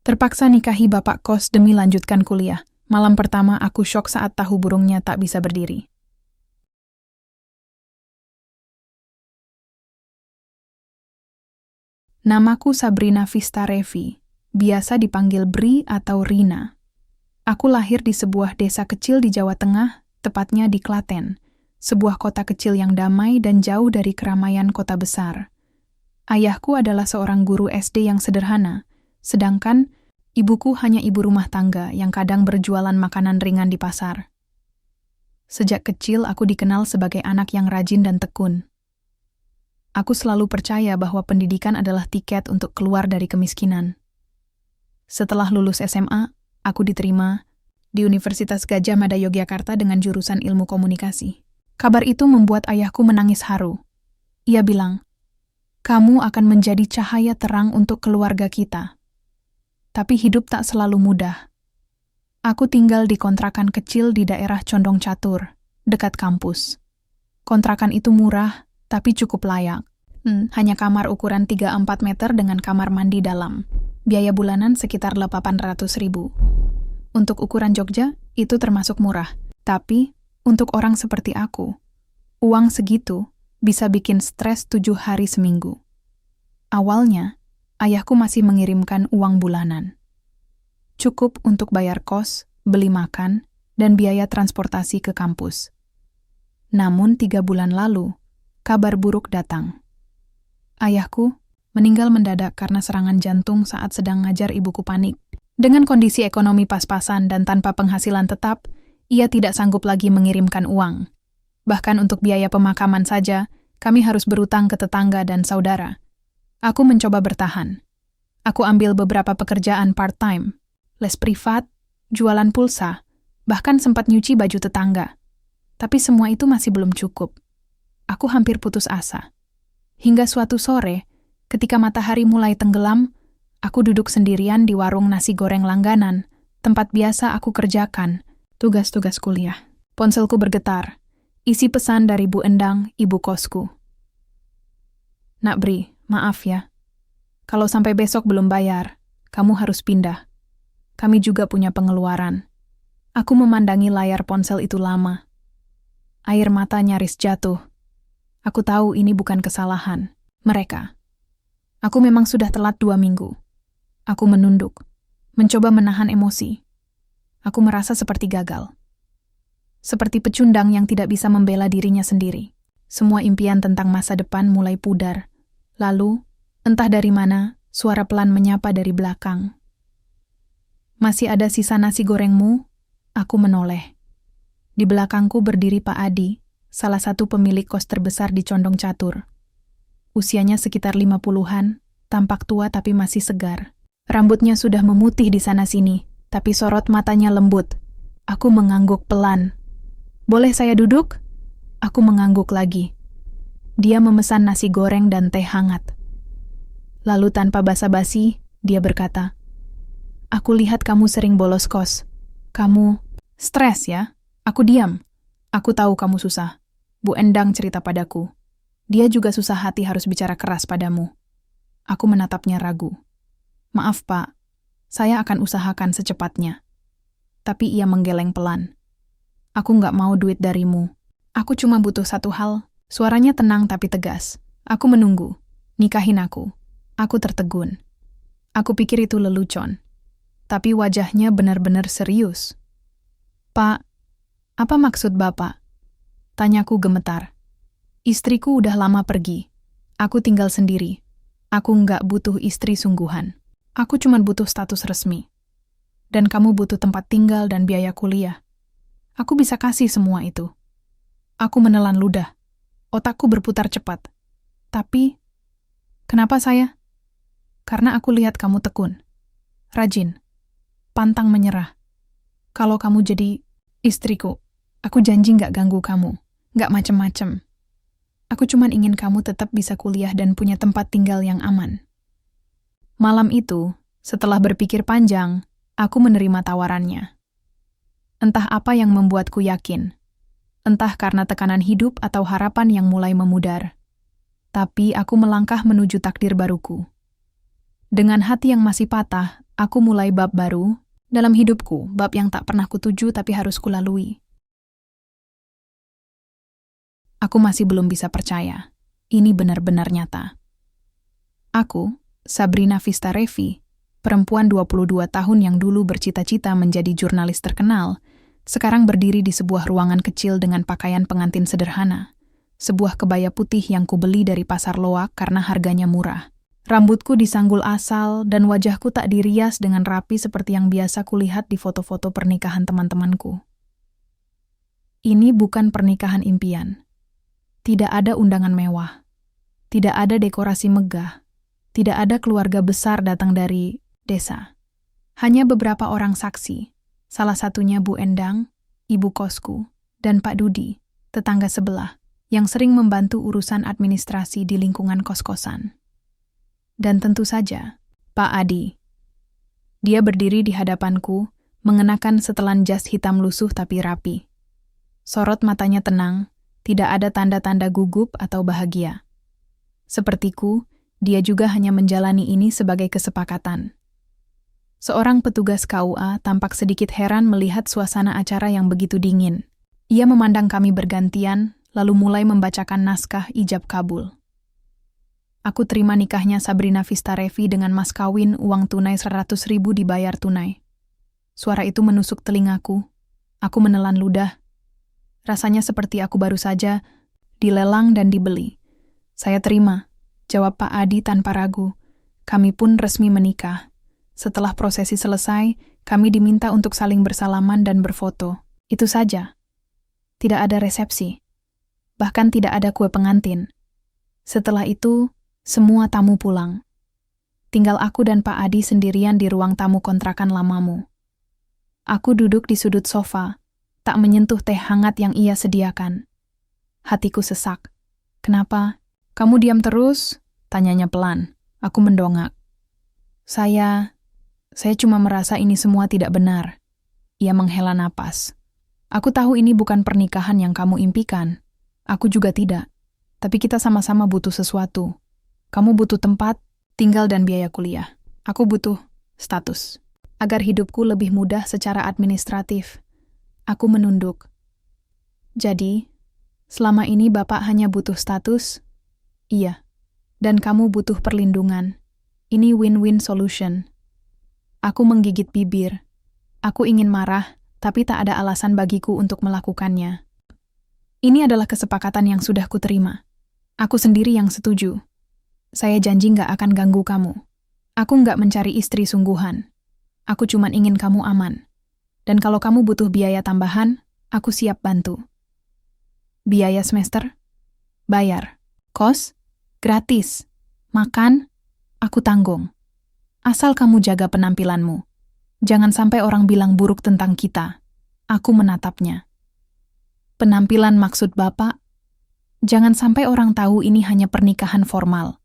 Terpaksa nikahi bapak kos demi lanjutkan kuliah. Malam pertama aku syok saat tahu burungnya tak bisa berdiri. Namaku Sabrina Vistarevi, biasa dipanggil Bri atau Rina. Aku lahir di sebuah desa kecil di Jawa Tengah, tepatnya di Klaten, sebuah kota kecil yang damai dan jauh dari keramaian kota besar. Ayahku adalah seorang guru SD yang sederhana, sedangkan ibuku hanya ibu rumah tangga yang kadang berjualan makanan ringan di pasar. Sejak kecil aku dikenal sebagai anak yang rajin dan tekun. Aku selalu percaya bahwa pendidikan adalah tiket untuk keluar dari kemiskinan. Setelah lulus SMA, aku diterima di Universitas Gadjah Mada Yogyakarta dengan jurusan Ilmu Komunikasi. Kabar itu membuat ayahku menangis haru. Ia bilang, "Kamu akan menjadi cahaya terang untuk keluarga kita." Tapi hidup tak selalu mudah. Aku tinggal di kontrakan kecil di daerah Condong Catur, dekat kampus. Kontrakan itu murah, tapi cukup layak. Hanya kamar ukuran 3-4 meter dengan kamar mandi dalam. Biaya bulanan sekitar 800.000. Untuk ukuran Jogja, itu termasuk murah. Tapi, untuk orang seperti aku, uang segitu bisa bikin stres 7 hari seminggu. Awalnya, ayahku masih mengirimkan uang bulanan. Cukup untuk bayar kos, beli makan, dan biaya transportasi ke kampus. Namun 3 bulan lalu, kabar buruk datang. Ayahku meninggal mendadak karena serangan jantung saat sedang ngajar ibuku panik. Dengan kondisi ekonomi pas-pasan dan tanpa penghasilan tetap, ia tidak sanggup lagi mengirimkan uang. Bahkan untuk biaya pemakaman saja, kami harus berutang ke tetangga dan saudara. Aku mencoba bertahan. Aku ambil beberapa pekerjaan part-time, les privat, jualan pulsa, bahkan sempat nyuci baju tetangga. Tapi semua itu masih belum cukup. Aku hampir putus asa. Hingga suatu sore, ketika matahari mulai tenggelam, aku duduk sendirian di warung nasi goreng langganan, tempat biasa aku kerjakan tugas-tugas kuliah. Ponselku bergetar, isi pesan dari Bu Endang, ibu kosku. "Nak Bri, maaf ya. Kalau sampai besok belum bayar, kamu harus pindah. Kami juga punya pengeluaran." Aku memandangi layar ponsel itu lama. Air mata nyaris jatuh. Aku tahu ini bukan kesalahan mereka. Aku memang sudah telat 2 minggu. Aku menunduk, mencoba menahan emosi. Aku merasa seperti gagal. Seperti pecundang yang tidak bisa membela dirinya sendiri. Semua impian tentang masa depan mulai pudar. Lalu, entah dari mana, suara pelan menyapa dari belakang. "Masih ada sisa nasi gorengmu?" Aku menoleh. Di belakangku berdiri Pak Adi, salah satu pemilik kos terbesar di Condong Catur. Usianya sekitar 50-an, tampak tua tapi masih segar. Rambutnya sudah memutih di sana-sini, tapi sorot matanya lembut. Aku mengangguk pelan. "Boleh saya duduk?" Aku mengangguk lagi. Dia memesan nasi goreng dan teh hangat. Lalu tanpa basa-basi, dia berkata, "Aku lihat kamu sering bolos kos. Kamu stres ya?" Aku diam. "Aku tahu kamu susah. Bu Endang cerita padaku. Dia juga susah hati harus bicara keras padamu." Aku menatapnya ragu. "Maaf Pak, saya akan usahakan secepatnya." Tapi ia menggeleng pelan. "Aku nggak mau duit darimu. Aku cuma butuh satu hal." Suaranya tenang tapi tegas. "Aku menunggu. Nikahin aku." Aku tertegun. Aku pikir itu lelucon. Tapi wajahnya benar-benar serius. "Pak, apa maksud Bapak?" Tanyaku gemetar. "Istriku udah lama pergi. Aku tinggal sendiri. Aku nggak butuh istri sungguhan. Aku cuma butuh status resmi. Dan kamu butuh tempat tinggal dan biaya kuliah. Aku bisa kasih semua itu." Aku menelan ludah. Otakku berputar cepat. "Tapi, kenapa saya?" "Karena aku lihat kamu tekun. Rajin. Pantang menyerah. Kalau kamu jadi istriku, aku janji nggak ganggu kamu. Nggak macem-macem. Aku cuma ingin kamu tetap bisa kuliah dan punya tempat tinggal yang aman." Malam itu, setelah berpikir panjang, aku menerima tawarannya. Entah apa yang membuatku yakin. Entah karena tekanan hidup atau harapan yang mulai memudar. Tapi aku melangkah menuju takdir baruku. Dengan hati yang masih patah, aku mulai bab baru dalam hidupku, bab yang tak pernah kutuju tapi harus kulalui. Aku masih belum bisa percaya. Ini benar-benar nyata. Aku, Sabrina Fistarevi, perempuan 22 tahun yang dulu bercita-cita menjadi jurnalis terkenal, sekarang berdiri di sebuah ruangan kecil dengan pakaian pengantin sederhana. Sebuah kebaya putih yang kubeli dari pasar loak karena harganya murah. Rambutku disanggul asal dan wajahku tak dirias dengan rapi seperti yang biasa kulihat di foto-foto pernikahan teman-temanku. Ini bukan pernikahan impian. Tidak ada undangan mewah. Tidak ada dekorasi megah. Tidak ada keluarga besar datang dari desa. Hanya beberapa orang saksi. Salah satunya Bu Endang, ibu kosku, dan Pak Dudi, tetangga sebelah, yang sering membantu urusan administrasi di lingkungan kos-kosan. Dan tentu saja, Pak Adi. Dia berdiri di hadapanku, mengenakan setelan jas hitam lusuh tapi rapi. Sorot matanya tenang, tidak ada tanda-tanda gugup atau bahagia. Sepertiku, dia juga hanya menjalani ini sebagai kesepakatan. Seorang petugas KUA tampak sedikit heran melihat suasana acara yang begitu dingin. Ia memandang kami bergantian, lalu mulai membacakan naskah ijab kabul. Aku terima nikahnya Sabrina Fistarevi dengan mas kawin uang tunai 100.000 dibayar tunai. Suara itu menusuk telingaku. Aku menelan ludah. Rasanya seperti aku baru saja dilelang dan dibeli. Saya terima, jawab Pak Adi tanpa ragu. Kami pun resmi menikah. Setelah prosesi selesai, kami diminta untuk saling bersalaman dan berfoto. Itu saja. Tidak ada resepsi. Bahkan tidak ada kue pengantin. Setelah itu, semua tamu pulang. Tinggal aku dan Pak Adi sendirian di ruang tamu kontrakan lamamu. Aku duduk di sudut sofa, tak menyentuh teh hangat yang ia sediakan. Hatiku sesak. Kenapa? Kamu diam terus? Tanyanya pelan. Aku mendongak. Saya cuma merasa ini semua tidak benar. Ia menghela napas. Aku tahu ini bukan pernikahan yang kamu impikan. Aku juga tidak. Tapi kita sama-sama butuh sesuatu. Kamu butuh tempat, tinggal dan biaya kuliah. Aku butuh status. Agar hidupku lebih mudah secara administratif. Aku menunduk. Jadi, selama ini Bapak hanya butuh status? Iya. Dan kamu butuh perlindungan. Ini win-win solution. Aku menggigit bibir. Aku ingin marah, tapi tak ada alasan bagiku untuk melakukannya. Ini adalah kesepakatan yang sudah kuterima. Aku sendiri yang setuju. Saya janji nggak akan ganggu kamu. Aku nggak mencari istri sungguhan. Aku cuma ingin kamu aman. Dan kalau kamu butuh biaya tambahan, aku siap bantu. Biaya semester? Bayar. Kos? Gratis. Makan? Aku tanggung. Asal kamu jaga penampilanmu. Jangan sampai orang bilang buruk tentang kita. Aku menatapnya. Penampilan maksud Bapak? Jangan sampai orang tahu ini hanya pernikahan formal.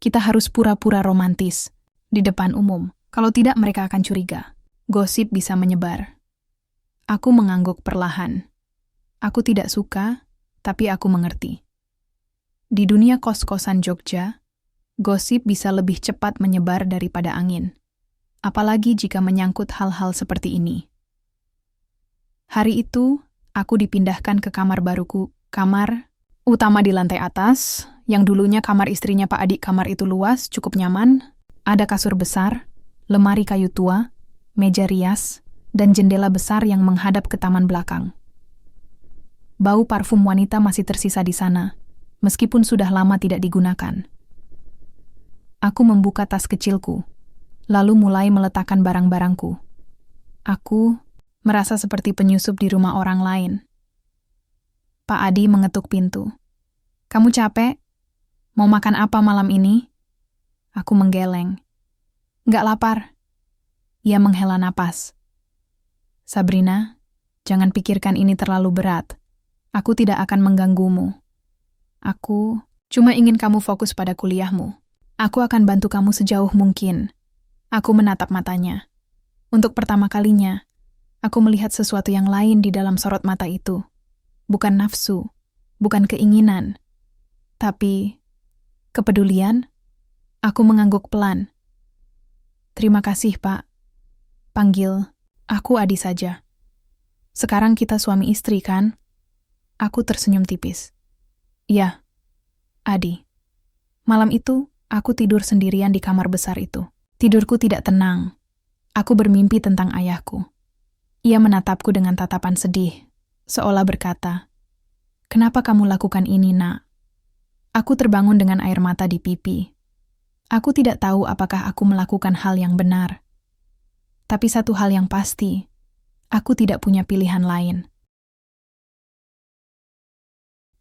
Kita harus pura-pura romantis. Di depan umum. Kalau tidak mereka akan curiga. Gosip bisa menyebar. Aku mengangguk perlahan. Aku tidak suka, tapi aku mengerti. Di dunia kos-kosan Jogja, gosip bisa lebih cepat menyebar daripada angin. Apalagi jika menyangkut hal-hal seperti ini. Hari itu, aku dipindahkan ke kamar baruku, kamar utama di lantai atas, yang dulunya kamar istrinya Pak Adik. Kamar itu luas, cukup nyaman, ada kasur besar, lemari kayu tua, meja rias, dan jendela besar yang menghadap ke taman belakang. Bau parfum wanita masih tersisa di sana, meskipun sudah lama tidak digunakan. Aku membuka tas kecilku, lalu mulai meletakkan barang-barangku. Aku merasa seperti penyusup di rumah orang lain. Pak Adi mengetuk pintu. Kamu capek? Mau makan apa malam ini? Aku menggeleng. Nggak lapar. Ia menghela napas. Sabrina, jangan pikirkan ini terlalu berat. Aku tidak akan mengganggumu. Aku cuma ingin kamu fokus pada kuliahmu. Aku akan bantu kamu sejauh mungkin. Aku menatap matanya. Untuk pertama kalinya, aku melihat sesuatu yang lain di dalam sorot mata itu. Bukan nafsu, bukan keinginan, tapi kepedulian. Aku mengangguk pelan. Terima kasih, Pak. Panggil aku Adi saja. Sekarang kita suami istri, kan? Aku tersenyum tipis. Iya, Adi. Malam itu, aku tidur sendirian di kamar besar itu. Tidurku tidak tenang. Aku bermimpi tentang ayahku. Ia menatapku dengan tatapan sedih, seolah berkata, "Kenapa kamu lakukan ini, Nak?" Aku terbangun dengan air mata di pipi. Aku tidak tahu apakah aku melakukan hal yang benar. Tapi satu hal yang pasti, aku tidak punya pilihan lain.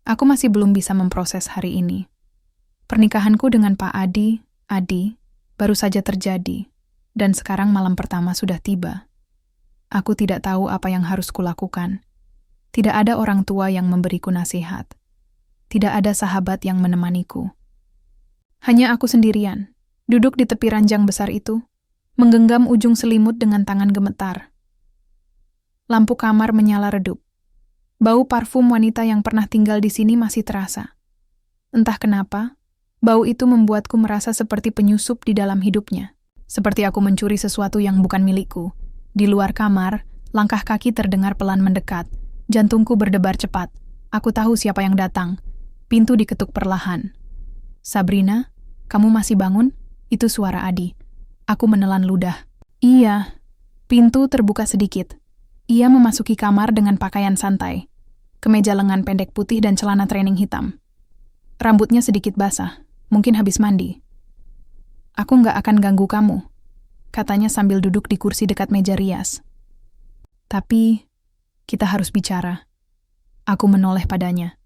Aku masih belum bisa memproses hari ini. Pernikahanku dengan Pak Adi, baru saja terjadi, dan sekarang malam pertama sudah tiba. Aku tidak tahu apa yang harus kulakukan. Tidak ada orang tua yang memberiku nasihat. Tidak ada sahabat yang menemaniku. Hanya aku sendirian, duduk di tepi ranjang besar itu, menggenggam ujung selimut dengan tangan gemetar. Lampu kamar menyala redup. Bau parfum wanita yang pernah tinggal di sini masih terasa. Entah kenapa, bau itu membuatku merasa seperti penyusup di dalam hidupnya. Seperti aku mencuri sesuatu yang bukan milikku. Di luar kamar, langkah kaki terdengar pelan mendekat. Jantungku berdebar cepat. Aku tahu siapa yang datang. Pintu diketuk perlahan. "Sabrina, kamu masih bangun?" Itu suara Adi. Aku menelan ludah. Iya. Pintu terbuka sedikit. Ia memasuki kamar dengan pakaian santai. Kemeja lengan pendek putih dan celana training hitam. Rambutnya sedikit basah, mungkin habis mandi. "Aku nggak akan ganggu kamu," katanya sambil duduk di kursi dekat meja rias. "Tapi, kita harus bicara." Aku menoleh padanya.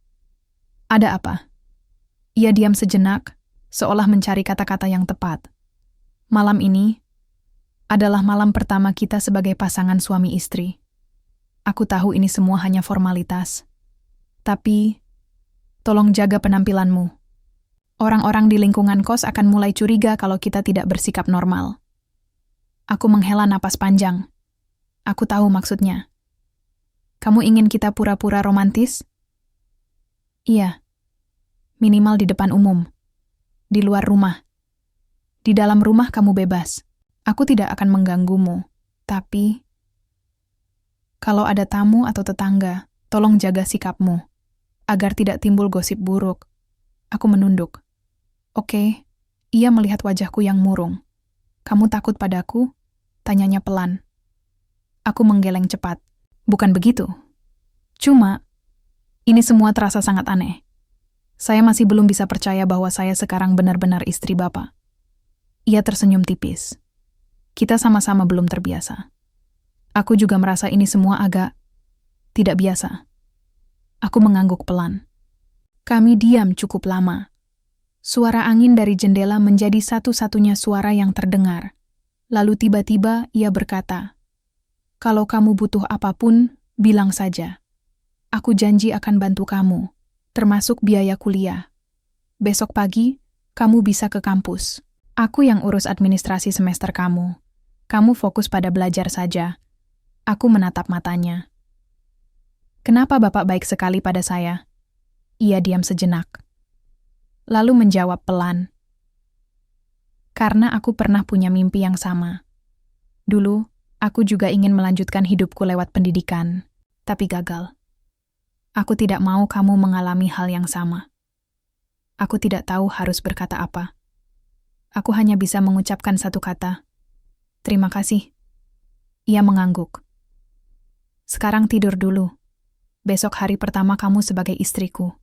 "Ada apa?" Ia diam sejenak, seolah mencari kata-kata yang tepat. Malam ini adalah malam pertama kita sebagai pasangan suami istri. Aku tahu ini semua hanya formalitas. Tapi, tolong jaga penampilanmu. Orang-orang di lingkungan kos akan mulai curiga kalau kita tidak bersikap normal. Aku menghela napas panjang. Aku tahu maksudnya. "Kamu ingin kita pura-pura romantis?" "Iya. Minimal di depan umum. Di luar rumah. Di dalam rumah kamu bebas. Aku tidak akan mengganggumu. Tapi, kalau ada tamu atau tetangga, tolong jaga sikapmu, agar tidak timbul gosip buruk." Aku menunduk. "Oke." Ia melihat wajahku yang murung. "Kamu takut padaku?" tanyanya pelan. Aku menggeleng cepat. "Bukan begitu. Cuma, ini semua terasa sangat aneh. Saya masih belum bisa percaya bahwa saya sekarang benar-benar istri Bapak." Ia tersenyum tipis. Kita sama-sama belum terbiasa. Aku juga merasa ini semua agak tidak biasa. Aku mengangguk pelan. Kami diam cukup lama. Suara angin dari jendela menjadi satu-satunya suara yang terdengar. Lalu tiba-tiba ia berkata, "Kalau kamu butuh apapun, bilang saja. Aku janji akan bantu kamu, termasuk biaya kuliah. Besok pagi, kamu bisa ke kampus. Aku yang urus administrasi semester kamu. Kamu fokus pada belajar saja." Aku menatap matanya. "Kenapa Bapak baik sekali pada saya?" Ia diam sejenak. Lalu menjawab pelan. "Karena aku pernah punya mimpi yang sama. Dulu, aku juga ingin melanjutkan hidupku lewat pendidikan, tapi gagal. Aku tidak mau kamu mengalami hal yang sama." Aku tidak tahu harus berkata apa. Aku hanya bisa mengucapkan satu kata. "Terima kasih." Ia mengangguk. "Sekarang tidur dulu. Besok hari pertama kamu sebagai istriku.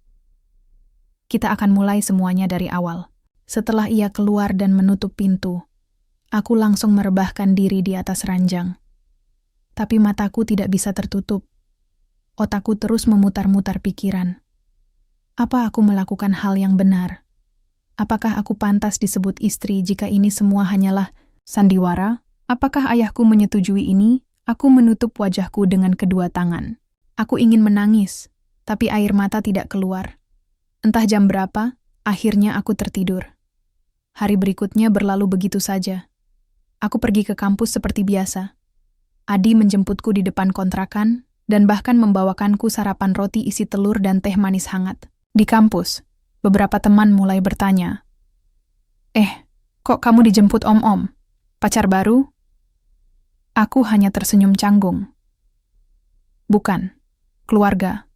Kita akan mulai semuanya dari awal." Setelah ia keluar dan menutup pintu, aku langsung merebahkan diri di atas ranjang. Tapi mataku tidak bisa tertutup. Otakku terus memutar-mutar pikiran. Apa aku melakukan hal yang benar? Apakah aku pantas disebut istri jika ini semua hanyalah sandiwara? Apakah ayahku menyetujui ini? Aku menutup wajahku dengan kedua tangan. Aku ingin menangis, tapi air mata tidak keluar. Entah jam berapa, akhirnya aku tertidur. Hari berikutnya berlalu begitu saja. Aku pergi ke kampus seperti biasa. Adi menjemputku di depan kontrakan dan bahkan membawakanku sarapan roti isi telur dan teh manis hangat. Di kampus, beberapa teman mulai bertanya, kok kamu dijemput om-om?" Pacar baru? Aku hanya tersenyum canggung. Bukan, keluarga.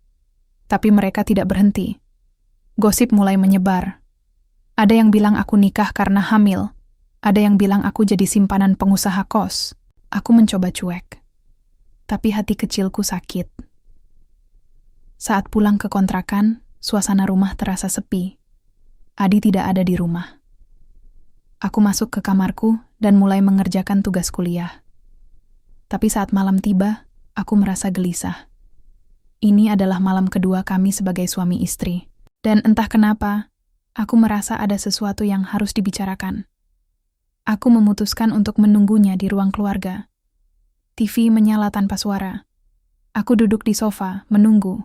Tapi mereka tidak berhenti. Gosip mulai menyebar. Ada yang bilang aku nikah karena hamil. Ada yang bilang aku jadi simpanan pengusaha kos. Aku mencoba cuek. Tapi hati kecilku sakit. Saat pulang ke kontrakan, suasana rumah terasa sepi. Adi tidak ada di rumah. Aku masuk ke kamarku dan mulai mengerjakan tugas kuliah. Tapi saat malam tiba, aku merasa gelisah. Ini adalah malam kedua kami sebagai suami istri. Dan entah kenapa, aku merasa ada sesuatu yang harus dibicarakan. Aku memutuskan untuk menunggunya di ruang keluarga. TV menyala tanpa suara. Aku duduk di sofa, menunggu.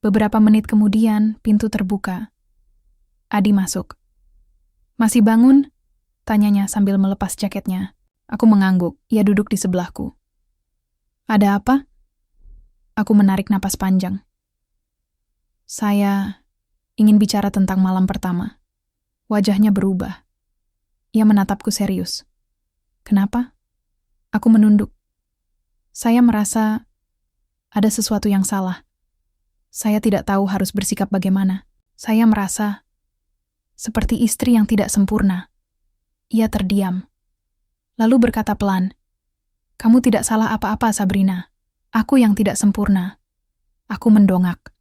Beberapa menit kemudian, pintu terbuka. Adi masuk. "Masih bangun?" tanyanya sambil melepas jaketnya. Aku mengangguk, ia duduk di sebelahku. "Ada apa?" Aku menarik napas panjang. "Saya ingin bicara tentang malam pertama." Wajahnya berubah. Ia menatapku serius. "Kenapa?" Aku menunduk. Saya merasa ada sesuatu yang salah. Saya tidak tahu harus bersikap bagaimana. Saya merasa seperti istri yang tidak sempurna. Ia terdiam. Lalu berkata pelan, "Kamu tidak salah apa-apa, Sabrina. Aku yang tidak sempurna." Aku mendongak.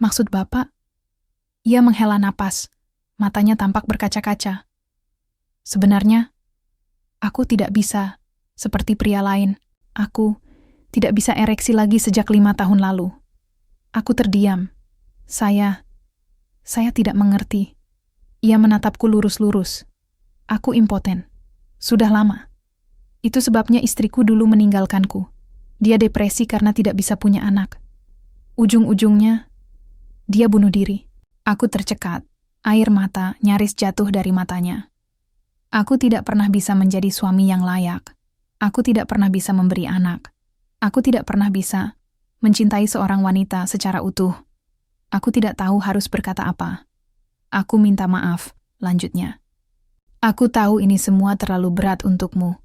"Maksud Bapak?" Ia menghela napas. Matanya tampak berkaca-kaca. "Sebenarnya, aku tidak bisa seperti pria lain. Aku tidak bisa ereksi lagi sejak 5 tahun lalu." Aku terdiam. Saya tidak mengerti. Ia menatapku lurus-lurus. Aku impoten. Sudah lama. Itu sebabnya istriku dulu meninggalkanku. Dia depresi karena tidak bisa punya anak. Ujung-ujungnya, dia bunuh diri. Aku tercekat. Air mata nyaris jatuh dari matanya. Aku tidak pernah bisa menjadi suami yang layak. Aku tidak pernah bisa memberi anak. Aku tidak pernah bisa mencintai seorang wanita secara utuh. Aku tidak tahu harus berkata apa. Aku minta maaf, lanjutnya. Aku tahu ini semua terlalu berat untukmu.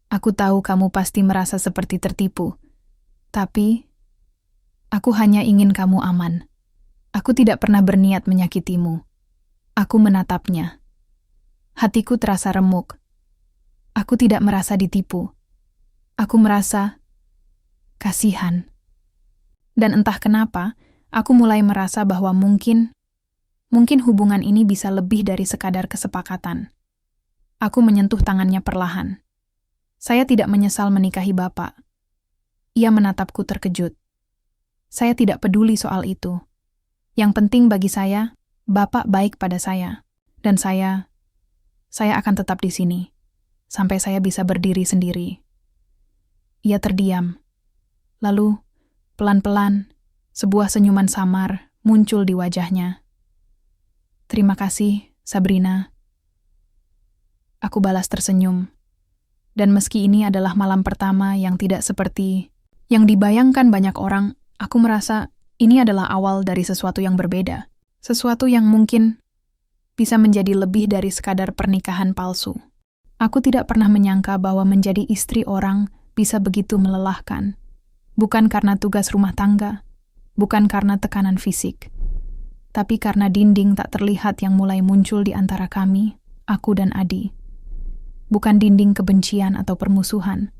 Aku tahu kamu pasti merasa seperti tertipu. Tapi, aku hanya ingin kamu aman. Aku tidak pernah berniat menyakitimu. Aku menatapnya. Hatiku terasa remuk. Aku tidak merasa ditipu. Aku merasa kasihan. Dan entah kenapa, aku mulai merasa bahwa mungkin hubungan ini bisa lebih dari sekadar kesepakatan. Aku menyentuh tangannya perlahan. Saya tidak menyesal menikahi Bapak. Ia menatapku terkejut. Saya tidak peduli soal itu. Yang penting bagi saya, Bapak baik pada saya. Dan saya akan tetap di sini, sampai saya bisa berdiri sendiri. Ia terdiam. Lalu, pelan-pelan, sebuah senyuman samar muncul di wajahnya. "Terima kasih, Sabrina." Aku balas tersenyum. Dan meski ini adalah malam pertama yang tidak seperti yang dibayangkan banyak orang, aku merasa ini adalah awal dari sesuatu yang berbeda. Sesuatu yang mungkin bisa menjadi lebih dari sekadar pernikahan palsu. Aku tidak pernah menyangka bahwa menjadi istri orang bisa begitu melelahkan. Bukan karena tugas rumah tangga, bukan karena tekanan fisik, tapi karena dinding tak terlihat yang mulai muncul di antara kami, aku dan Adi. Bukan dinding kebencian atau permusuhan,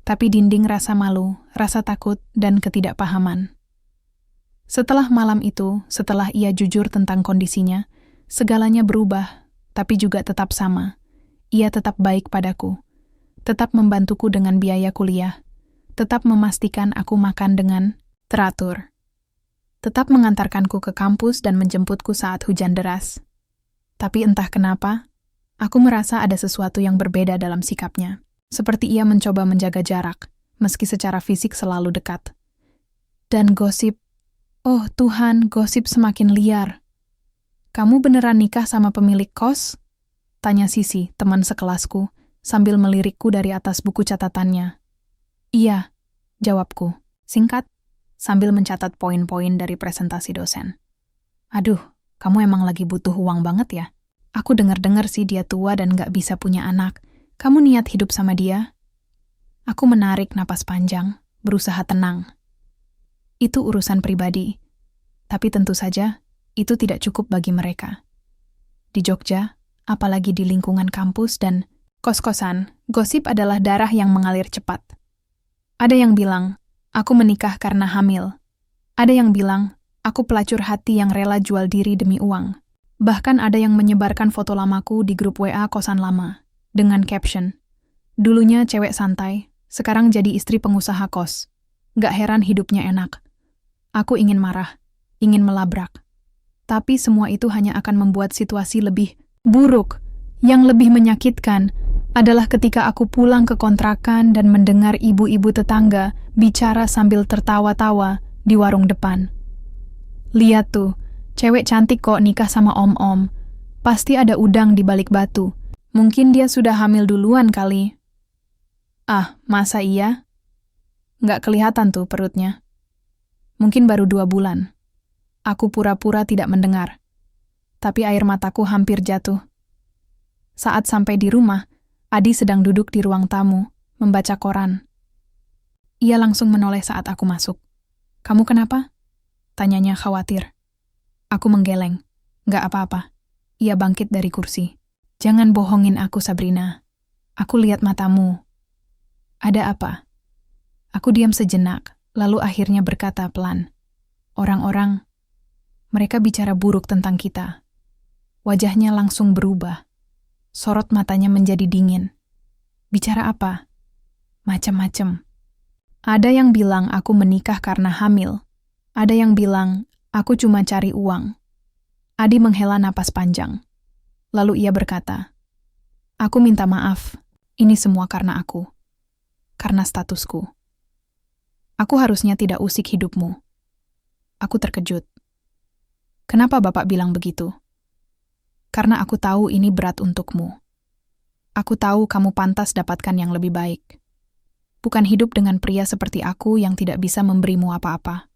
tapi dinding rasa malu, rasa takut, dan ketidakpahaman. Setelah malam itu, setelah ia jujur tentang kondisinya, segalanya berubah, tapi juga tetap sama. Ia tetap baik padaku, tetap membantuku dengan biaya kuliah, tetap memastikan aku makan dengan teratur, tetap mengantarkanku ke kampus dan menjemputku saat hujan deras. Tapi entah kenapa, aku merasa ada sesuatu yang berbeda dalam sikapnya. Seperti ia mencoba menjaga jarak, meski secara fisik selalu dekat. Dan gosip, oh Tuhan, gosip semakin liar. "Kamu beneran nikah sama pemilik kos?" tanya Sisi, teman sekelasku, sambil melirikku dari atas buku catatannya. "Iya," jawabku, singkat, sambil mencatat poin-poin dari presentasi dosen. "Aduh, kamu emang lagi butuh uang banget ya? Aku dengar-dengar sih dia tua dan gak bisa punya anak. Kamu niat hidup sama dia? Aku menarik napas panjang, berusaha tenang. Itu urusan pribadi. Tapi tentu saja, itu tidak cukup bagi mereka. Di Jogja, apalagi di lingkungan kampus dan kos-kosan, gosip adalah darah yang mengalir cepat. Ada yang bilang, aku menikah karena hamil. Ada yang bilang, aku pelacur hati yang rela jual diri demi uang. Bahkan ada yang menyebarkan foto lamaku di grup WA kosan lama, dengan caption, dulunya cewek santai, sekarang jadi istri pengusaha kos. Gak heran hidupnya enak. Aku ingin marah, ingin melabrak. Tapi semua itu hanya akan membuat situasi lebih buruk. Yang lebih menyakitkan adalah ketika aku pulang ke kontrakan dan mendengar ibu-ibu tetangga bicara sambil tertawa-tawa di warung depan. Lihat tuh, cewek cantik kok nikah sama om-om. Pasti ada udang di balik batu. Mungkin dia sudah hamil duluan kali. Ah, masa iya? Nggak kelihatan tuh perutnya. Mungkin baru 2 bulan. Aku pura-pura tidak mendengar. Tapi air mataku hampir jatuh. Saat sampai di rumah, Adi sedang duduk di ruang tamu, membaca koran. Ia langsung menoleh saat aku masuk. Kamu kenapa? Tanyanya khawatir. Aku menggeleng. Nggak apa-apa. Ia bangkit dari kursi. Jangan bohongin aku, Sabrina. Aku lihat matamu. Ada apa? Aku diam sejenak, lalu akhirnya berkata pelan. Orang-orang, mereka bicara buruk tentang kita. Wajahnya langsung berubah. Sorot matanya menjadi dingin. Bicara apa? Macam-macam. Ada yang bilang aku menikah karena hamil. Ada yang bilang aku cuma cari uang. Adi menghela napas panjang. Lalu ia berkata, aku minta maaf. Ini semua karena aku. Karena statusku. Aku harusnya tidak usik hidupmu. Aku terkejut. Kenapa Bapak bilang begitu? Karena aku tahu ini berat untukmu. Aku tahu kamu pantas dapatkan yang lebih baik. Bukan hidup dengan pria seperti aku yang tidak bisa memberimu apa-apa.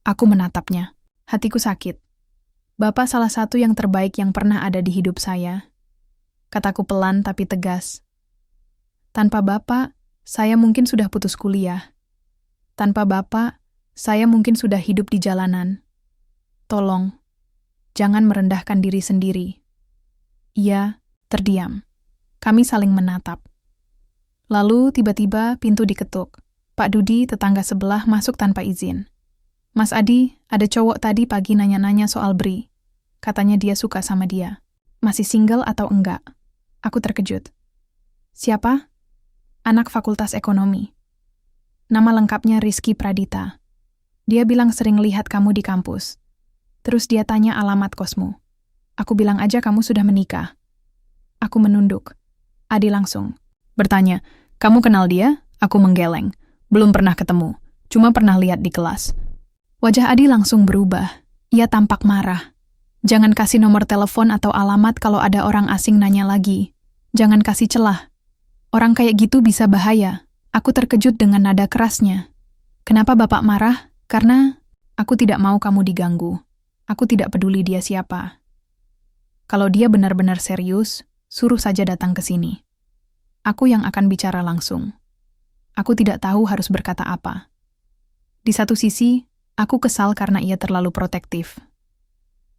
Aku menatapnya. Hatiku sakit. Bapak salah satu yang terbaik yang pernah ada di hidup saya. Kataku pelan tapi tegas. Tanpa Bapak, saya mungkin sudah putus kuliah. Tanpa Bapak, saya mungkin sudah hidup di jalanan. Tolong, jangan merendahkan diri sendiri. Ia terdiam. Kami saling menatap. Lalu tiba-tiba pintu diketuk. Pak Dudi, tetangga sebelah, masuk tanpa izin. Mas Adi, ada cowok tadi pagi nanya-nanya soal Bri. Katanya dia suka sama dia. Masih single atau enggak? Aku terkejut. Siapa? Anak Fakultas Ekonomi. Nama lengkapnya Rizky Pradita. Dia bilang sering lihat kamu di kampus. Terus dia tanya alamat kosmu. Aku bilang aja kamu sudah menikah. Aku menunduk. Adi langsung bertanya, kamu kenal dia? Aku menggeleng. Belum pernah ketemu. Cuma pernah lihat di kelas. Wajah Adi langsung berubah. Ia tampak marah. Jangan kasih nomor telepon atau alamat kalau ada orang asing nanya lagi. Jangan kasih celah. Orang kayak gitu bisa bahaya. Aku terkejut dengan nada kerasnya. Kenapa Bapak marah? Karena aku tidak mau kamu diganggu. Aku tidak peduli dia siapa. Kalau dia benar-benar serius, suruh saja datang ke sini. Aku yang akan bicara langsung. Aku tidak tahu harus berkata apa. Di satu sisi, aku kesal karena ia terlalu protektif.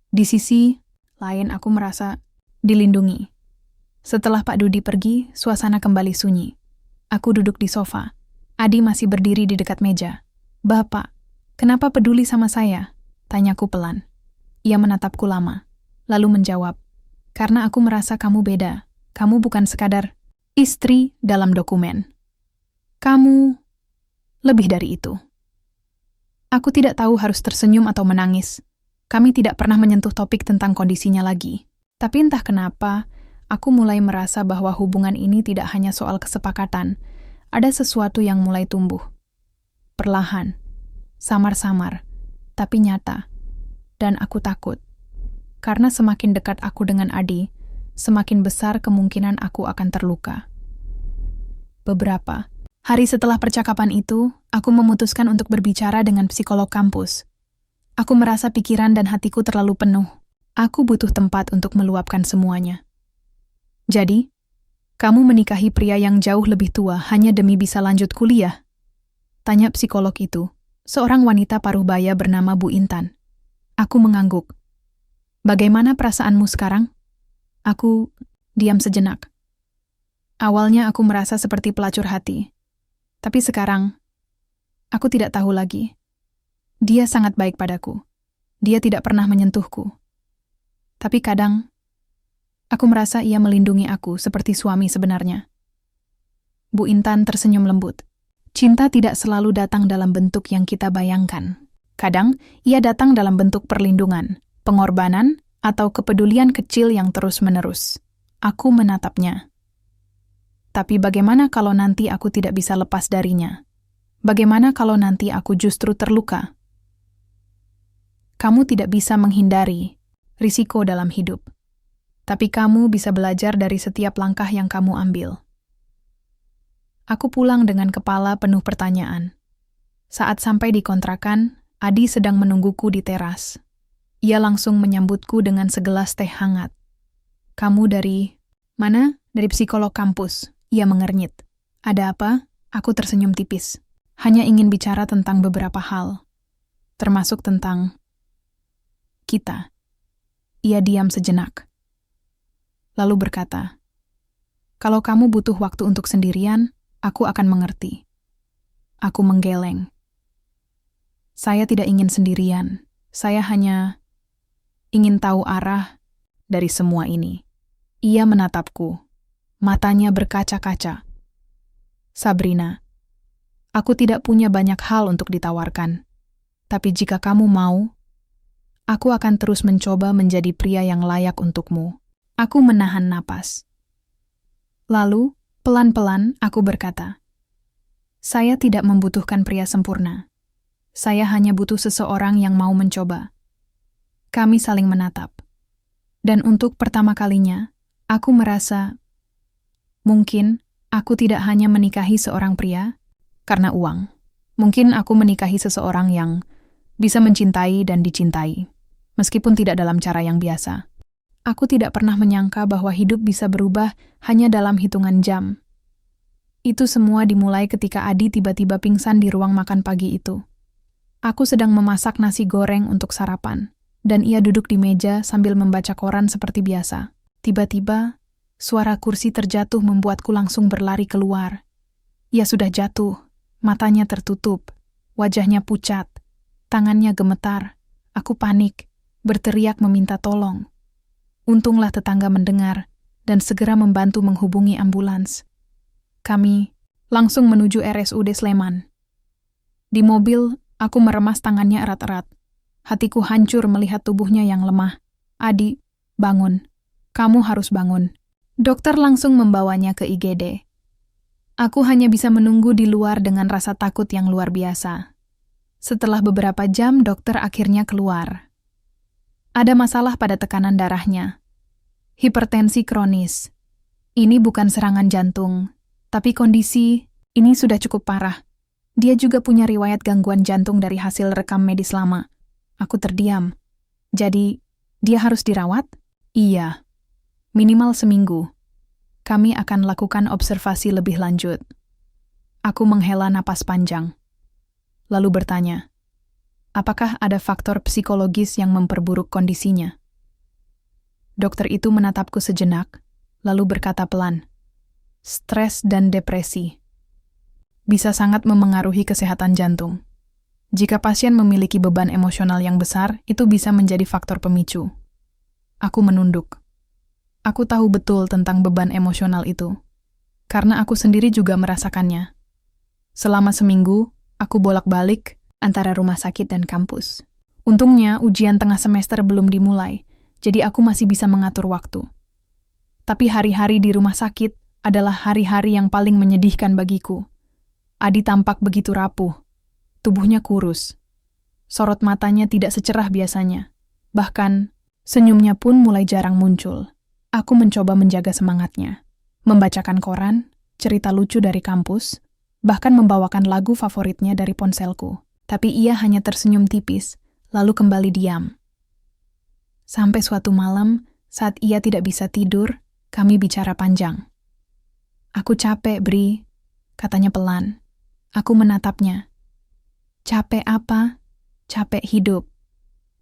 Di sisi lain, aku merasa dilindungi. Setelah Pak Dudi pergi, suasana kembali sunyi. Aku duduk di sofa. Adi masih berdiri di dekat meja. Bapak, kenapa peduli sama saya? Tanyaku pelan. Ia menatapku lama, lalu menjawab, karena aku merasa kamu beda. Kamu bukan sekadar istri dalam dokumen. Kamu lebih dari itu. Aku tidak tahu harus tersenyum atau menangis. Kami tidak pernah menyentuh topik tentang kondisinya lagi. Tapi entah kenapa, aku mulai merasa bahwa hubungan ini tidak hanya soal kesepakatan. Ada sesuatu yang mulai tumbuh. Perlahan, samar-samar, tapi nyata. Dan aku takut. Karena semakin dekat aku dengan Adi, semakin besar kemungkinan aku akan terluka. Beberapa hari setelah percakapan itu, aku memutuskan untuk berbicara dengan psikolog kampus. Aku merasa pikiran dan hatiku terlalu penuh. Aku butuh tempat untuk meluapkan semuanya. Jadi, Kamu menikahi pria yang jauh lebih tua hanya demi bisa lanjut kuliah? Tanya psikolog itu, seorang wanita paruh baya bernama Bu Intan. Aku mengangguk. Bagaimana perasaanmu sekarang? Aku diam sejenak. Awalnya aku merasa seperti pelacur hati. Tapi sekarang, aku tidak tahu lagi. Dia sangat baik padaku. Dia tidak pernah menyentuhku. Tapi kadang, aku merasa ia melindungi aku seperti suami sebenarnya. Bu Intan tersenyum lembut. Cinta tidak selalu datang dalam bentuk yang kita bayangkan. Kadang, ia datang dalam bentuk perlindungan, pengorbanan, atau kepedulian kecil yang terus-menerus. Aku menatapnya. Tapi bagaimana kalau nanti aku tidak bisa lepas darinya? Bagaimana kalau nanti aku justru terluka? Kamu tidak bisa menghindari risiko dalam hidup. Tapi kamu bisa belajar dari setiap langkah yang kamu ambil. Aku pulang dengan kepala penuh pertanyaan. Saat sampai di kontrakan, Adi sedang menungguku di teras. Ia langsung menyambutku dengan segelas teh hangat. Kamu dari mana? Dari psikolog kampus. Ia mengernyit. Ada apa? Aku tersenyum tipis. Hanya ingin bicara tentang beberapa hal. Termasuk tentang kita. Ia diam sejenak. Lalu berkata, kalau kamu butuh waktu untuk sendirian, aku akan mengerti. Aku menggeleng. Saya tidak ingin sendirian. Saya hanya ingin tahu arah dari semua ini. Ia menatapku. Matanya berkaca-kaca. Sabrina, aku tidak punya banyak hal untuk ditawarkan. Tapi jika kamu mau, aku akan terus mencoba menjadi pria yang layak untukmu. Aku menahan napas. Lalu, pelan-pelan aku berkata, saya tidak membutuhkan pria sempurna. Saya hanya butuh seseorang yang mau mencoba. Kami saling menatap. Dan untuk pertama kalinya, aku merasa mungkin aku tidak hanya menikahi seorang pria karena uang. Mungkin aku menikahi seseorang yang bisa mencintai dan dicintai, meskipun tidak dalam cara yang biasa. Aku tidak pernah menyangka bahwa hidup bisa berubah hanya dalam hitungan jam. Itu semua dimulai ketika Adi tiba-tiba pingsan di ruang makan pagi itu. Aku sedang memasak nasi goreng untuk sarapan, dan ia duduk di meja sambil membaca koran seperti biasa. Tiba-tiba, suara kursi terjatuh membuatku langsung berlari keluar. Ia sudah jatuh, matanya tertutup, wajahnya pucat, tangannya gemetar. Aku panik, berteriak meminta tolong. Untunglah tetangga mendengar dan segera membantu menghubungi ambulans. Kami langsung menuju RSUD Sleman. Di mobil, aku meremas tangannya erat-erat. Hatiku hancur melihat tubuhnya yang lemah. Adi, bangun. Kamu harus bangun. Dokter langsung membawanya ke IGD. Aku hanya bisa menunggu di luar dengan rasa takut yang luar biasa. Setelah beberapa jam, dokter akhirnya keluar. Ada masalah pada tekanan darahnya. Hipertensi kronis. Ini bukan serangan jantung, tapi kondisi ini sudah cukup parah. Dia juga punya riwayat gangguan jantung dari hasil rekam medis lama. Aku terdiam. Jadi, dia harus dirawat? Iya. Minimal seminggu. Kami akan lakukan observasi lebih lanjut. Aku menghela napas panjang. Lalu bertanya, apakah ada faktor psikologis yang memperburuk kondisinya? Dokter itu menatapku sejenak, lalu berkata pelan, stres dan depresi bisa sangat memengaruhi kesehatan jantung. Jika pasien memiliki beban emosional yang besar, itu bisa menjadi faktor pemicu. Aku menunduk. Aku tahu betul tentang beban emosional itu, karena aku sendiri juga merasakannya. Selama seminggu, aku bolak-balik antara rumah sakit dan kampus. Untungnya, ujian tengah semester belum dimulai, jadi aku masih bisa mengatur waktu. Tapi hari-hari di rumah sakit adalah hari-hari yang paling menyedihkan bagiku. Adi tampak begitu rapuh. Tubuhnya kurus. Sorot matanya tidak secerah biasanya. Bahkan, senyumnya pun mulai jarang muncul. Aku mencoba menjaga semangatnya. Membacakan koran, cerita lucu dari kampus, bahkan membawakan lagu favoritnya dari ponselku. Tapi ia hanya tersenyum tipis, lalu kembali diam. Sampai suatu malam, saat ia tidak bisa tidur, kami bicara panjang. Aku capek, Bri, katanya pelan. Aku menatapnya. Capek apa? Capek hidup.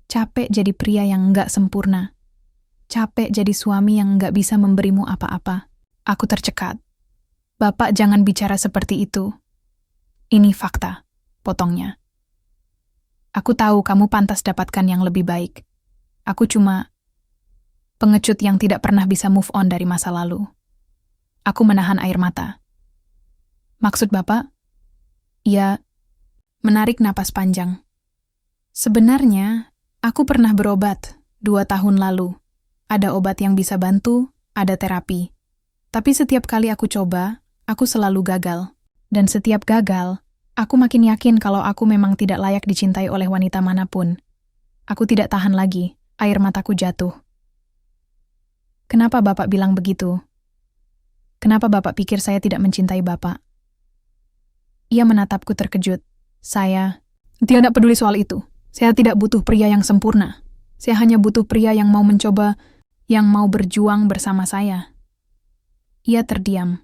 Capek jadi pria yang enggak sempurna. Capek jadi suami yang enggak bisa memberimu apa-apa. Aku tercekat. Bapak jangan bicara seperti itu. Ini fakta, potongnya. Aku tahu kamu pantas dapatkan yang lebih baik. Aku cuma pengecut yang tidak pernah bisa move on dari masa lalu. Aku menahan air mata. Maksud Bapak? Ia menarik napas panjang. Sebenarnya, aku pernah berobat 2 tahun lalu. Ada obat yang bisa bantu, ada terapi. Tapi setiap kali aku coba, aku selalu gagal. Dan setiap gagal, aku makin yakin kalau aku memang tidak layak dicintai oleh wanita manapun. Aku tidak tahan lagi, air mataku jatuh. Kenapa Bapak bilang begitu? Kenapa Bapak pikir saya tidak mencintai Bapak? Ia menatapku terkejut. Saya tidak peduli soal itu. Saya tidak butuh pria yang sempurna. Saya hanya butuh pria yang mau mencoba, yang mau berjuang bersama saya. Ia terdiam,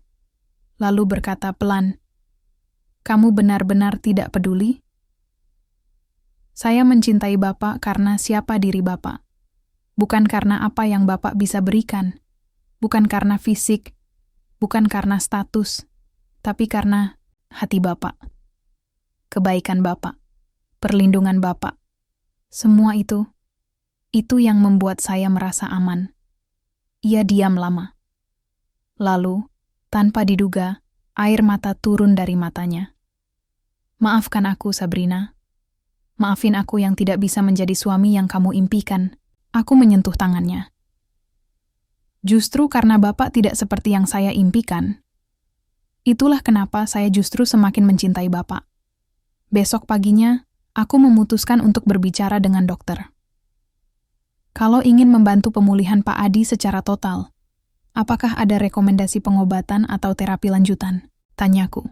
lalu berkata pelan, "Kamu benar-benar tidak peduli?" Saya mencintai Bapak karena siapa diri Bapak. Bukan karena apa yang Bapak bisa berikan. Bukan karena fisik. Bukan karena status. Tapi karena hati Bapak. Kebaikan Bapak. Perlindungan Bapak. Semua itu yang membuat saya merasa aman. Ia diam lama. Lalu, tanpa diduga, air mata turun dari matanya. Maafkan aku, Sabrina. Maafin aku yang tidak bisa menjadi suami yang kamu impikan. Aku menyentuh tangannya. Justru karena Bapak tidak seperti yang saya impikan. Itulah kenapa saya justru semakin mencintai Bapak. Besok paginya, aku memutuskan untuk berbicara dengan dokter. Kalau ingin membantu pemulihan Pak Adi secara total, apakah ada rekomendasi pengobatan atau terapi lanjutan? Tanyaku.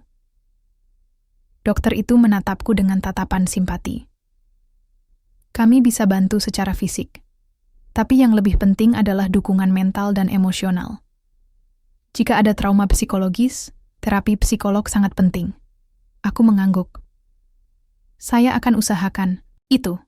Dokter itu menatapku dengan tatapan simpati. Kami bisa bantu secara fisik, tapi yang lebih penting adalah dukungan mental dan emosional. Jika ada trauma psikologis, terapi psikolog sangat penting. Aku mengangguk. Saya akan usahakan itu.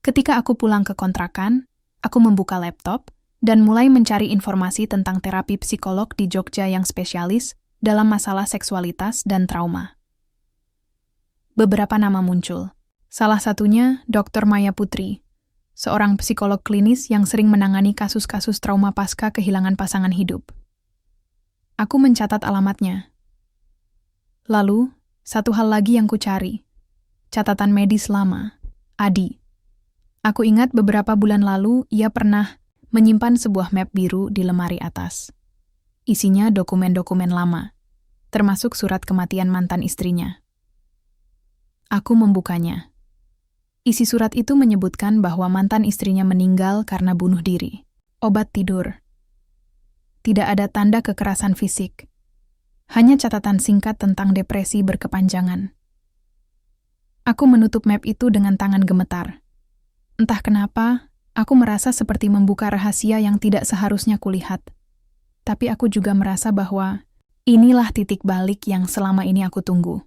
Ketika aku pulang ke kontrakan, aku membuka laptop dan mulai mencari informasi tentang terapi psikolog di Jogja yang spesialis dalam masalah seksualitas dan trauma. Beberapa nama muncul. Salah satunya Dr. Maya Putri, seorang psikolog klinis yang sering menangani kasus-kasus trauma pasca kehilangan pasangan hidup. Aku mencatat alamatnya. Lalu, satu hal lagi yang kucari. Catatan medis lama, Adi. Aku ingat beberapa bulan lalu ia pernah menyimpan sebuah map biru di lemari atas. Isinya dokumen-dokumen lama, termasuk surat kematian mantan istrinya. Aku membukanya. Isi surat itu menyebutkan bahwa mantan istrinya meninggal karena bunuh diri. Obat tidur. Tidak ada tanda kekerasan fisik. Hanya catatan singkat tentang depresi berkepanjangan. Aku menutup map itu dengan tangan gemetar. Entah kenapa, aku merasa seperti membuka rahasia yang tidak seharusnya kulihat. Tapi aku juga merasa bahwa inilah titik balik yang selama ini aku tunggu.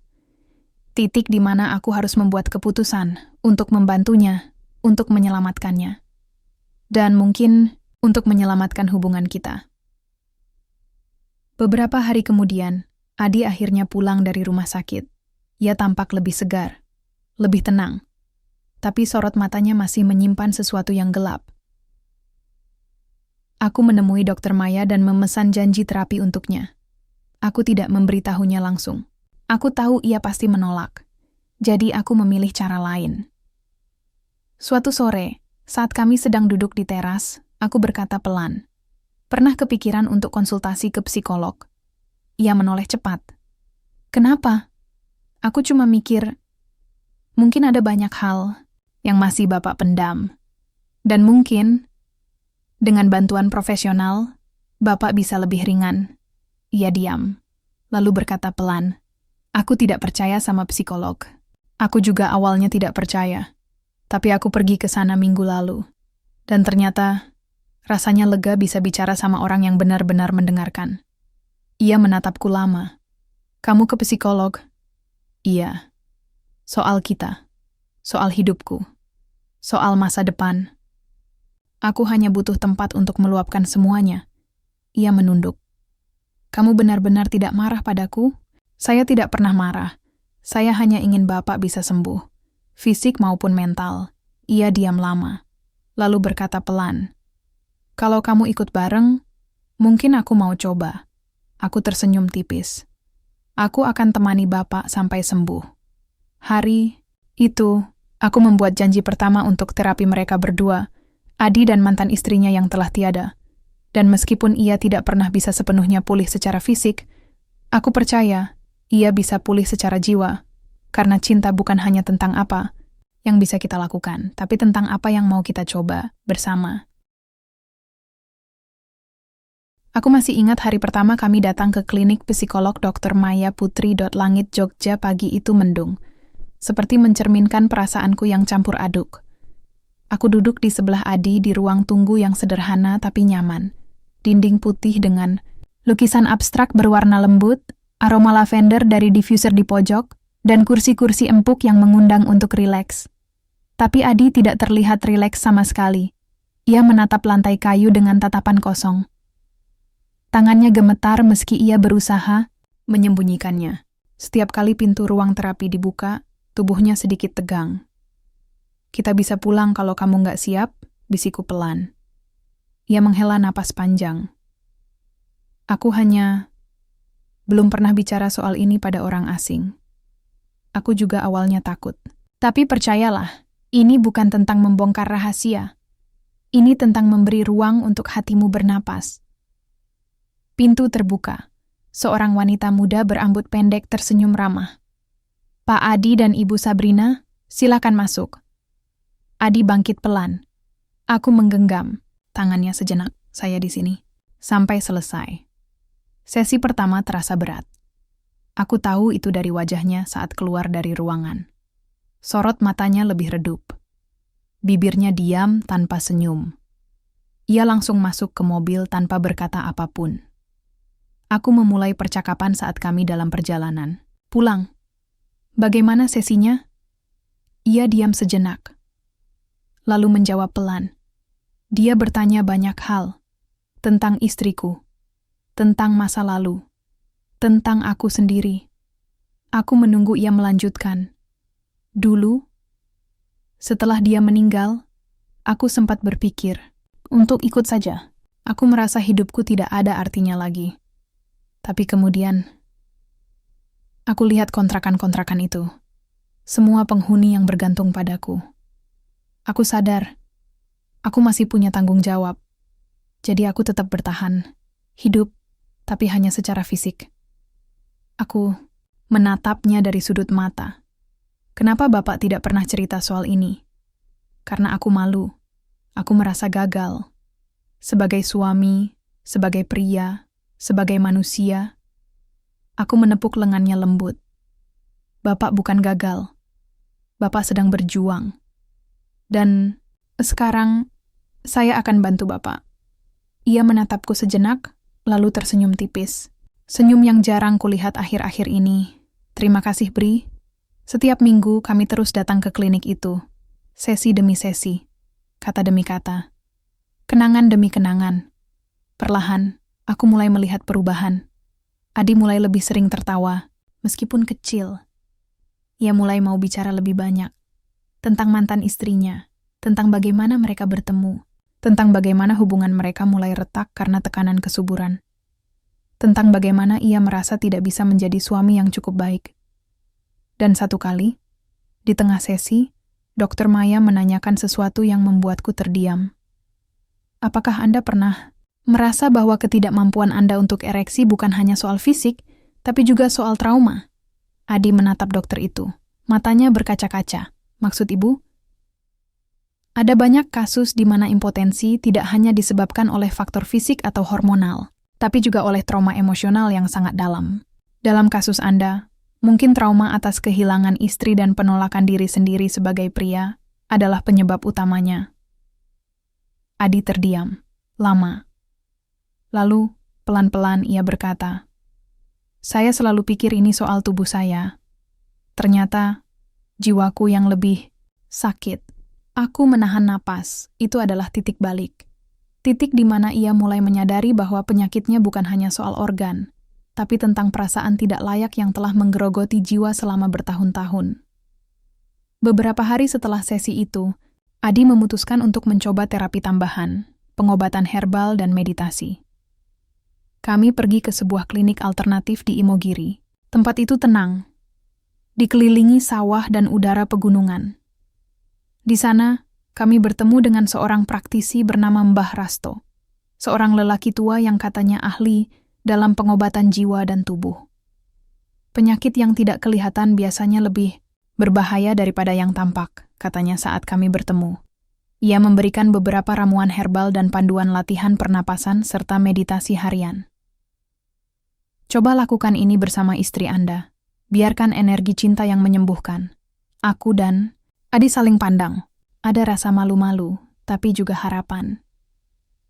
Titik di mana aku harus membuat keputusan untuk membantunya, untuk menyelamatkannya. Dan mungkin untuk menyelamatkan hubungan kita. Beberapa hari kemudian, Adi akhirnya pulang dari rumah sakit. Ia tampak lebih segar, lebih tenang. Tapi sorot matanya masih menyimpan sesuatu yang gelap. Aku menemui Dr. Maya dan memesan janji terapi untuknya. Aku tidak memberitahunya langsung. Aku tahu ia pasti menolak. Jadi aku memilih cara lain. Suatu sore, saat kami sedang duduk di teras, aku berkata pelan. Pernah kepikiran untuk konsultasi ke psikolog? Ia menoleh cepat. Kenapa? Aku cuma mikir, mungkin ada banyak hal yang masih Bapak pendam. Dan mungkin, dengan bantuan profesional, Bapak bisa lebih ringan. Ia diam, lalu berkata pelan. Aku tidak percaya sama psikolog. Aku juga awalnya tidak percaya. Tapi aku pergi ke sana minggu lalu. Dan ternyata, rasanya lega bisa bicara sama orang yang benar-benar mendengarkan. Ia menatapku lama. Kamu ke psikolog? Iya. Soal kita. Soal hidupku. Soal masa depan. Aku hanya butuh tempat untuk meluapkan semuanya. Ia menunduk. Kamu benar-benar tidak marah padaku? Saya tidak pernah marah. Saya hanya ingin Bapak bisa sembuh. Fisik maupun mental. Ia diam lama. Lalu berkata pelan. Kalau kamu ikut bareng, mungkin aku mau coba. Aku tersenyum tipis. Aku akan temani Bapak sampai sembuh. Hari itu, aku membuat janji pertama untuk terapi mereka berdua, Adi dan mantan istrinya yang telah tiada. Dan meskipun ia tidak pernah bisa sepenuhnya pulih secara fisik, aku percaya ia bisa pulih secara jiwa. Karena cinta bukan hanya tentang apa yang bisa kita lakukan, tapi tentang apa yang mau kita coba bersama. Aku masih ingat hari pertama kami datang ke klinik psikolog Dr. Maya Putri. Langit Jogja pagi itu mendung, seperti mencerminkan perasaanku yang campur aduk. Aku duduk di sebelah Adi di ruang tunggu yang sederhana tapi nyaman. Dinding putih dengan lukisan abstrak berwarna lembut, aroma lavender dari diffuser di pojok, dan kursi-kursi empuk yang mengundang untuk rileks. Tapi Adi tidak terlihat rileks sama sekali. Ia menatap lantai kayu dengan tatapan kosong. Tangannya gemetar meski ia berusaha menyembunyikannya. Setiap kali pintu ruang terapi dibuka, tubuhnya sedikit tegang. Kita bisa pulang kalau kamu nggak siap, bisiku pelan. Ia menghela napas panjang. Aku hanya belum pernah bicara soal ini pada orang asing. Aku juga awalnya takut. Tapi percayalah, ini bukan tentang membongkar rahasia. Ini tentang memberi ruang untuk hatimu bernapas. Pintu terbuka. Seorang wanita muda berambut pendek tersenyum ramah. Pak Adi dan Ibu Sabrina, silakan masuk. Adi bangkit pelan. Aku menggenggam tangannya sejenak, saya di sini. Sampai selesai. Sesi pertama terasa berat. Aku tahu itu dari wajahnya saat keluar dari ruangan. Sorot matanya lebih redup. Bibirnya diam tanpa senyum. Ia langsung masuk ke mobil tanpa berkata apapun. Aku memulai percakapan saat kami dalam perjalanan. Pulang. Bagaimana sesinya? Ia diam sejenak. Lalu menjawab pelan. Dia bertanya banyak hal. Tentang istriku. Tentang masa lalu. Tentang aku sendiri. Aku menunggu ia melanjutkan. Dulu, setelah dia meninggal, aku sempat berpikir untuk ikut saja. Aku merasa hidupku tidak ada artinya lagi. Tapi kemudian, aku lihat kontrakan-kontrakan itu. Semua penghuni yang bergantung padaku. Aku sadar, aku masih punya tanggung jawab. Jadi aku tetap bertahan, hidup, tapi hanya secara fisik. Aku menatapnya dari sudut mata. Kenapa Bapak tidak pernah cerita soal ini? Karena aku malu. Aku merasa gagal. Sebagai suami, sebagai pria, sebagai manusia, aku menepuk lengannya lembut. Bapak bukan gagal. Bapak sedang berjuang. Dan sekarang, saya akan bantu Bapak. Ia menatapku sejenak, lalu tersenyum tipis. Senyum yang jarang kulihat akhir-akhir ini. Terima kasih, Bri. Setiap minggu kami terus datang ke klinik itu. Sesi demi sesi. Kata demi kata. Kenangan demi kenangan. Perlahan, aku mulai melihat perubahan. Adi mulai lebih sering tertawa, meskipun kecil. Ia mulai mau bicara lebih banyak. Tentang mantan istrinya. Tentang bagaimana mereka bertemu. Tentang bagaimana hubungan mereka mulai retak karena tekanan kesuburan. Tentang bagaimana ia merasa tidak bisa menjadi suami yang cukup baik. Dan satu kali, di tengah sesi, Dr. Maya menanyakan sesuatu yang membuatku terdiam. Apakah Anda pernah merasa bahwa ketidakmampuan Anda untuk ereksi bukan hanya soal fisik, tapi juga soal trauma? Adi menatap dokter itu. Matanya berkaca-kaca. Maksud Ibu? Ada banyak kasus di mana impotensi tidak hanya disebabkan oleh faktor fisik atau hormonal, tapi juga oleh trauma emosional yang sangat dalam. Dalam kasus Anda, mungkin trauma atas kehilangan istri dan penolakan diri sendiri sebagai pria adalah penyebab utamanya. Adi terdiam, lama. Lalu, pelan-pelan ia berkata, Saya selalu pikir ini soal tubuh saya. Ternyata, jiwaku yang lebih sakit. Aku menahan napas, itu adalah titik balik. Titik di mana ia mulai menyadari bahwa penyakitnya bukan hanya soal organ, tapi tentang perasaan tidak layak yang telah menggerogoti jiwa selama bertahun-tahun. Beberapa hari setelah sesi itu, Adi memutuskan untuk mencoba terapi tambahan, pengobatan herbal dan meditasi. Kami pergi ke sebuah klinik alternatif di Imogiri. Tempat itu tenang, dikelilingi sawah dan udara pegunungan. Di sana, kami bertemu dengan seorang praktisi bernama Mbah Rasto, seorang lelaki tua yang katanya ahli dalam pengobatan jiwa dan tubuh. Penyakit yang tidak kelihatan biasanya lebih berbahaya daripada yang tampak, katanya saat kami bertemu. Ia memberikan beberapa ramuan herbal dan panduan latihan pernapasan serta meditasi harian. Coba lakukan ini bersama istri Anda. Biarkan energi cinta yang menyembuhkan. Aku dan Adi saling pandang. Ada rasa malu-malu, tapi juga harapan.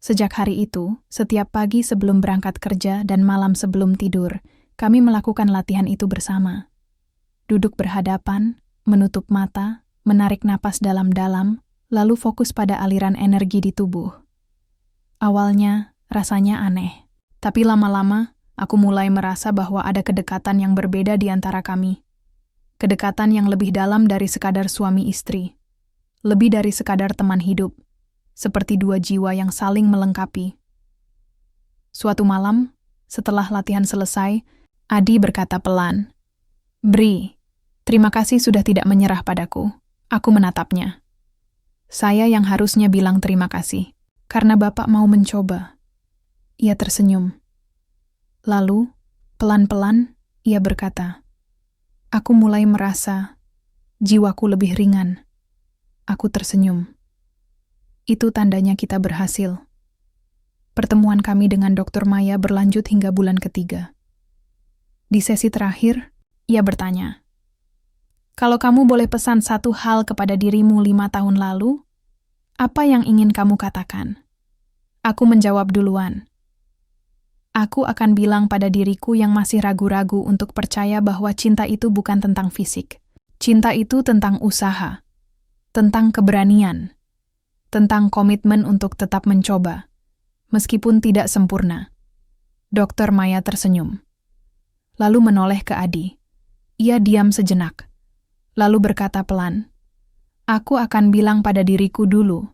Sejak hari itu, setiap pagi sebelum berangkat kerja dan malam sebelum tidur, kami melakukan latihan itu bersama. Duduk berhadapan, menutup mata, menarik napas dalam-dalam, lalu fokus pada aliran energi di tubuh. Awalnya, rasanya aneh. Tapi lama-lama, aku mulai merasa bahwa ada kedekatan yang berbeda di antara kami. Kedekatan yang lebih dalam dari sekadar suami istri. Lebih dari sekadar teman hidup. Seperti dua jiwa yang saling melengkapi. Suatu malam, setelah latihan selesai, Adi berkata pelan, "Bri, terima kasih sudah tidak menyerah padaku." Aku menatapnya. Saya yang harusnya bilang terima kasih, karena Bapak mau mencoba. Ia tersenyum. Lalu, pelan-pelan, ia berkata, "Aku mulai merasa jiwaku lebih ringan." Aku tersenyum. Itu tandanya kita berhasil. Pertemuan kami dengan Dr. Maya berlanjut hingga bulan ketiga. Di sesi terakhir, ia bertanya, "Kalau kamu boleh pesan satu hal kepada dirimu 5 tahun lalu, apa yang ingin kamu katakan?" Aku menjawab duluan. Aku akan bilang pada diriku yang masih ragu-ragu untuk percaya bahwa cinta itu bukan tentang fisik. Cinta itu tentang usaha, tentang keberanian, tentang komitmen untuk tetap mencoba, meskipun tidak sempurna. Dr. Maya tersenyum, lalu menoleh ke Adi. Ia diam sejenak, lalu berkata pelan, "Aku akan bilang pada diriku dulu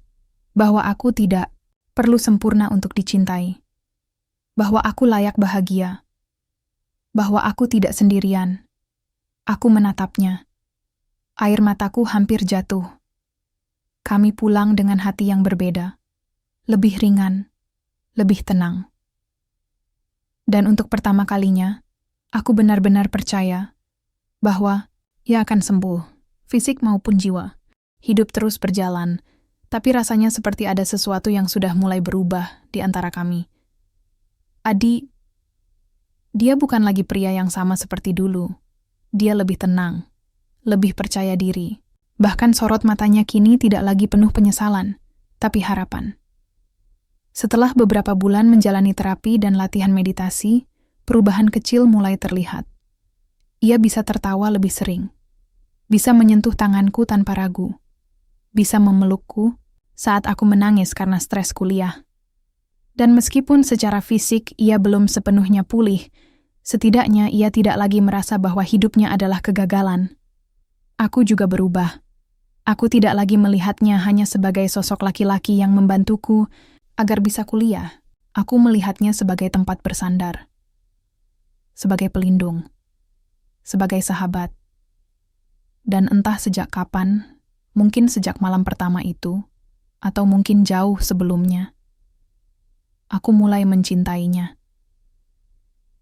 bahwa aku tidak perlu sempurna untuk dicintai. Bahwa aku layak bahagia, bahwa aku tidak sendirian." Aku menatapnya. Air mataku hampir jatuh. Kami pulang dengan hati yang berbeda, lebih ringan, lebih tenang. Dan untuk pertama kalinya, aku benar-benar percaya bahwa ia akan sembuh, fisik maupun jiwa. Hidup terus berjalan, tapi rasanya seperti ada sesuatu yang sudah mulai berubah di antara kami. Adi, dia bukan lagi pria yang sama seperti dulu. Dia lebih tenang, lebih percaya diri. Bahkan sorot matanya kini tidak lagi penuh penyesalan, tapi harapan. Setelah beberapa bulan menjalani terapi dan latihan meditasi, perubahan kecil mulai terlihat. Ia bisa tertawa lebih sering, bisa menyentuh tanganku tanpa ragu, bisa memelukku saat aku menangis karena stres kuliah. Dan meskipun secara fisik ia belum sepenuhnya pulih, setidaknya ia tidak lagi merasa bahwa hidupnya adalah kegagalan. Aku juga berubah. Aku tidak lagi melihatnya hanya sebagai sosok laki-laki yang membantuku agar bisa kuliah. Aku melihatnya sebagai tempat bersandar, sebagai pelindung, sebagai sahabat. Dan entah sejak kapan, mungkin sejak malam pertama itu, atau mungkin jauh sebelumnya, aku mulai mencintainya.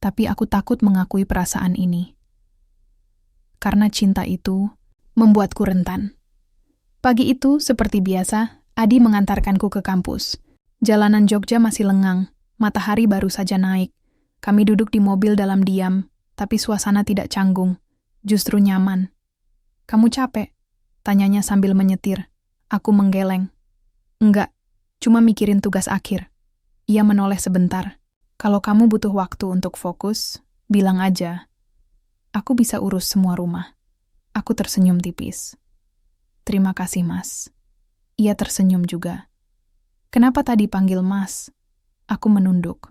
Tapi aku takut mengakui perasaan ini. Karena cinta itu membuatku rentan. Pagi itu, seperti biasa, Adi mengantarkanku ke kampus. Jalanan Jogja masih lengang, matahari baru saja naik. Kami duduk di mobil dalam diam, tapi suasana tidak canggung, justru nyaman. "Kamu capek?" tanyanya sambil menyetir. Aku menggeleng. "Enggak, cuma mikirin tugas akhir." Ia menoleh sebentar. "Kalau kamu butuh waktu untuk fokus, bilang aja. Aku bisa urus semua rumah. Aku tersenyum tipis. Terima kasih, Mas. Ia tersenyum juga. Kenapa tadi panggil Mas? Aku menunduk.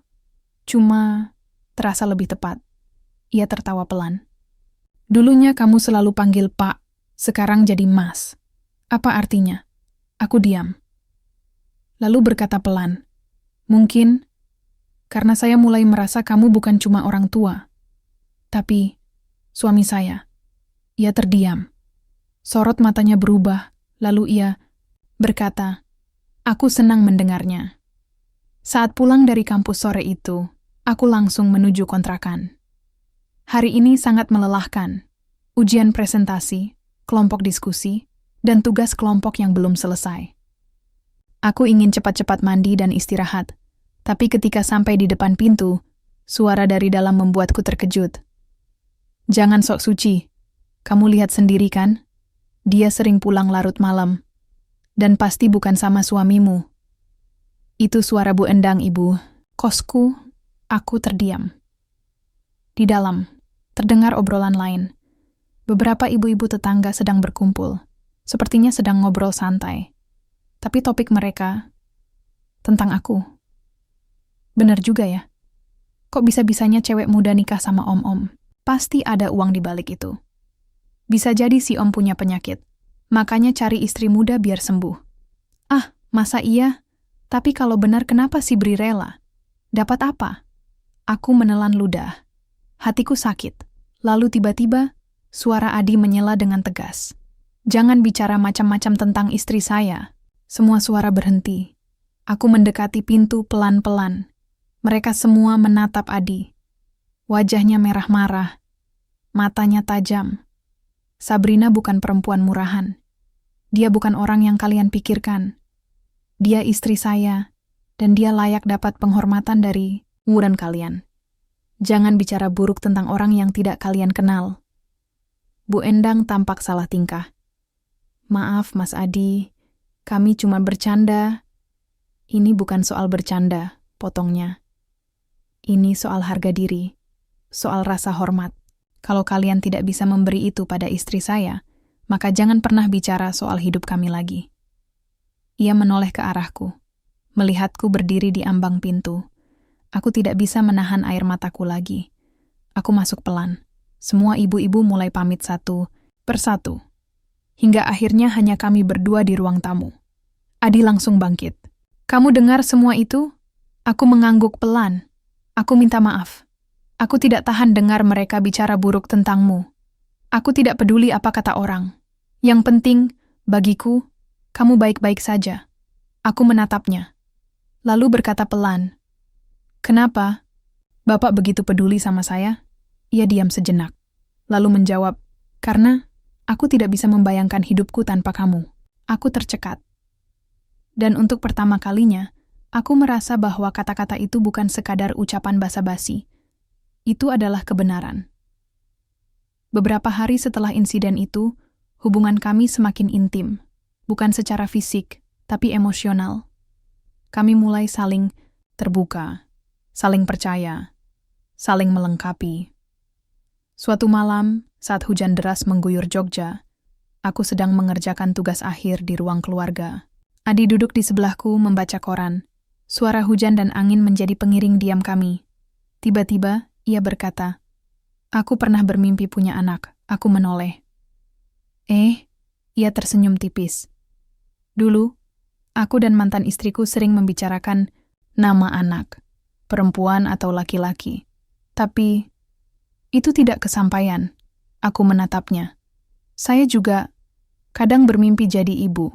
Cuma terasa lebih tepat. Ia tertawa pelan. Dulunya kamu selalu panggil Pak, sekarang jadi Mas. Apa artinya? Aku diam. Lalu berkata pelan, mungkin karena saya mulai merasa kamu bukan cuma orang tua, tapi suami saya. Ia terdiam. Sorot matanya berubah, lalu ia berkata, aku senang mendengarnya. Saat pulang dari kampus sore itu, aku langsung menuju kontrakan. Hari ini sangat melelahkan. Ujian presentasi, kelompok diskusi, dan tugas kelompok yang belum selesai. Aku ingin cepat-cepat mandi dan istirahat, tapi ketika sampai di depan pintu, suara dari dalam membuatku terkejut. Jangan sok suci. Kamu lihat sendiri kan? Dia sering pulang larut malam. Dan pasti bukan sama suamimu. Itu suara Bu Endang, Ibu. Kosku, aku terdiam. Di dalam, terdengar obrolan lain. Beberapa ibu-ibu tetangga sedang berkumpul. Sepertinya sedang ngobrol santai. Tapi topik mereka tentang aku. Bener juga ya. Kok bisa-bisanya cewek muda nikah sama om-om? Pasti ada uang di balik itu. Bisa jadi si om punya penyakit. Makanya cari istri muda biar sembuh. Ah, masa iya? Tapi kalau benar kenapa si Bri rela? Dapat apa? Aku menelan ludah. Hatiku sakit. Lalu tiba-tiba, suara Adi menyela dengan tegas. Jangan bicara macam-macam tentang istri saya. Semua suara berhenti. Aku mendekati pintu pelan-pelan. Mereka semua menatap Adi. Wajahnya merah marah. Matanya tajam. Sabrina bukan perempuan murahan. Dia bukan orang yang kalian pikirkan. Dia istri saya, dan dia layak dapat penghormatan dari umuran kalian. Jangan bicara buruk tentang orang yang tidak kalian kenal. Bu Endang tampak salah tingkah. Maaf, Mas Adi, kami cuma bercanda. Ini bukan soal bercanda, potongnya. Ini soal harga diri, soal rasa hormat. Kalau kalian tidak bisa memberi itu pada istri saya, maka jangan pernah bicara soal hidup kami lagi. Ia menoleh ke arahku, melihatku berdiri di ambang pintu. Aku tidak bisa menahan air mataku lagi. Aku masuk pelan. Semua ibu-ibu mulai pamit satu persatu. Hingga akhirnya hanya kami berdua di ruang tamu. Adi langsung bangkit. Kamu dengar semua itu? Aku mengangguk pelan. Aku minta maaf. Aku tidak tahan dengar mereka bicara buruk tentangmu. Aku tidak peduli apa kata orang. Yang penting, bagiku, kamu baik-baik saja. Aku menatapnya. Lalu berkata pelan, kenapa? Bapak begitu peduli sama saya? Ia diam sejenak. Lalu menjawab, karena aku tidak bisa membayangkan hidupku tanpa kamu. Aku tercekat. Dan untuk pertama kalinya, aku merasa bahwa kata-kata itu bukan sekadar ucapan basa-basi. Itu adalah kebenaran. Beberapa hari setelah insiden itu, hubungan kami semakin intim. Bukan secara fisik, tapi emosional. Kami mulai saling terbuka, saling percaya, saling melengkapi. Suatu malam, saat hujan deras mengguyur Jogja, aku sedang mengerjakan tugas akhir di ruang keluarga. Adi duduk di sebelahku membaca koran. Suara hujan dan angin menjadi pengiring diam kami. Tiba-tiba, ia berkata, aku pernah bermimpi punya anak. Aku menoleh. Ia tersenyum tipis. Dulu, aku dan mantan istriku sering membicarakan nama anak, perempuan atau laki-laki. Tapi, itu tidak kesampaian. Aku menatapnya. Saya juga kadang bermimpi jadi ibu.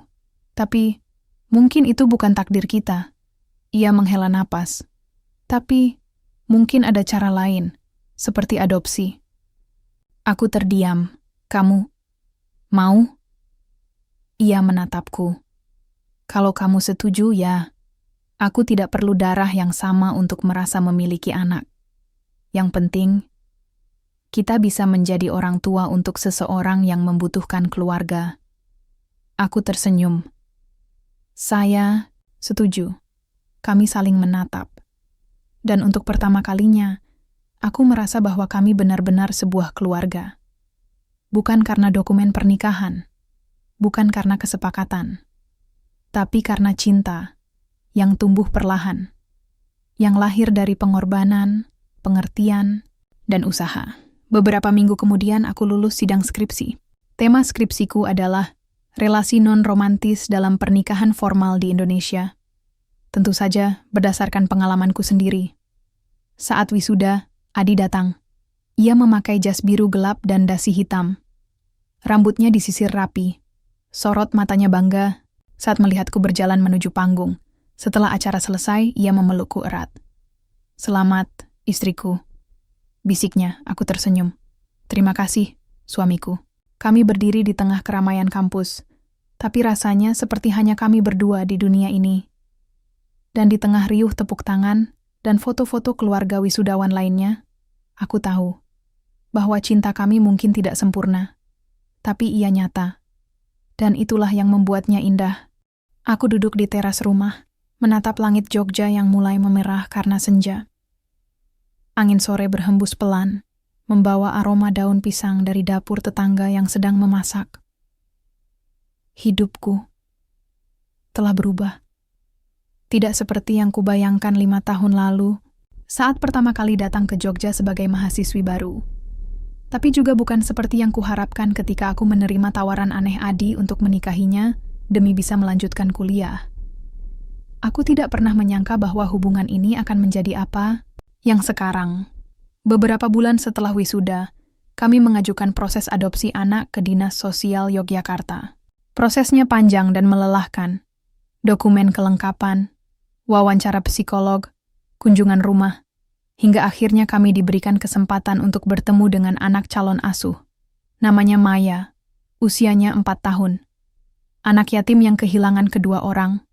Tapi, mungkin itu bukan takdir kita. Ia menghela napas. Tapi, mungkin ada cara lain, seperti adopsi. Aku terdiam. Kamu mau? Ia menatapku. Kalau kamu setuju, ya. Aku tidak perlu darah yang sama untuk merasa memiliki anak. Yang penting, kita bisa menjadi orang tua untuk seseorang yang membutuhkan keluarga. Aku tersenyum. Saya setuju. Kami saling menatap. Dan untuk pertama kalinya, aku merasa bahwa kami benar-benar sebuah keluarga. Bukan karena dokumen pernikahan, bukan karena kesepakatan, tapi karena cinta yang tumbuh perlahan, yang lahir dari pengorbanan, pengertian, dan usaha. Beberapa minggu kemudian aku lulus sidang skripsi. Tema skripsiku adalah relasi non-romantis dalam pernikahan formal di Indonesia. Tentu saja berdasarkan pengalamanku sendiri. Saat wisuda, Adi datang. Ia memakai jas biru gelap dan dasi hitam. Rambutnya disisir rapi. Sorot matanya bangga saat melihatku berjalan menuju panggung. Setelah acara selesai, ia memelukku erat. "Selamat, istriku," bisiknya. Aku tersenyum. "Terima kasih, suamiku." Kami berdiri di tengah keramaian kampus, tapi rasanya seperti hanya kami berdua di dunia ini. Dan di tengah riuh tepuk tangan dan foto-foto keluarga wisudawan lainnya, aku tahu bahwa cinta kami mungkin tidak sempurna, tapi ia nyata. Dan itulah yang membuatnya indah. Aku duduk di teras rumah, menatap langit Jogja yang mulai memerah karena senja. Angin sore berhembus pelan, membawa aroma daun pisang dari dapur tetangga yang sedang memasak. Hidupku telah berubah. Tidak seperti yang kubayangkan 5 tahun lalu, saat pertama kali datang ke Jogja sebagai mahasiswi baru. Tapi juga bukan seperti yang kuharapkan ketika aku menerima tawaran aneh Adi untuk menikahinya demi bisa melanjutkan kuliah. Aku tidak pernah menyangka bahwa hubungan ini akan menjadi apa yang sekarang. Beberapa bulan setelah wisuda, kami mengajukan proses adopsi anak ke Dinas Sosial Yogyakarta. Prosesnya panjang dan melelahkan. Dokumen kelengkapan, wawancara psikolog, kunjungan rumah, hingga akhirnya kami diberikan kesempatan untuk bertemu dengan anak calon asuh. Namanya Maya, usianya 4 tahun. Anak yatim yang kehilangan kedua orang.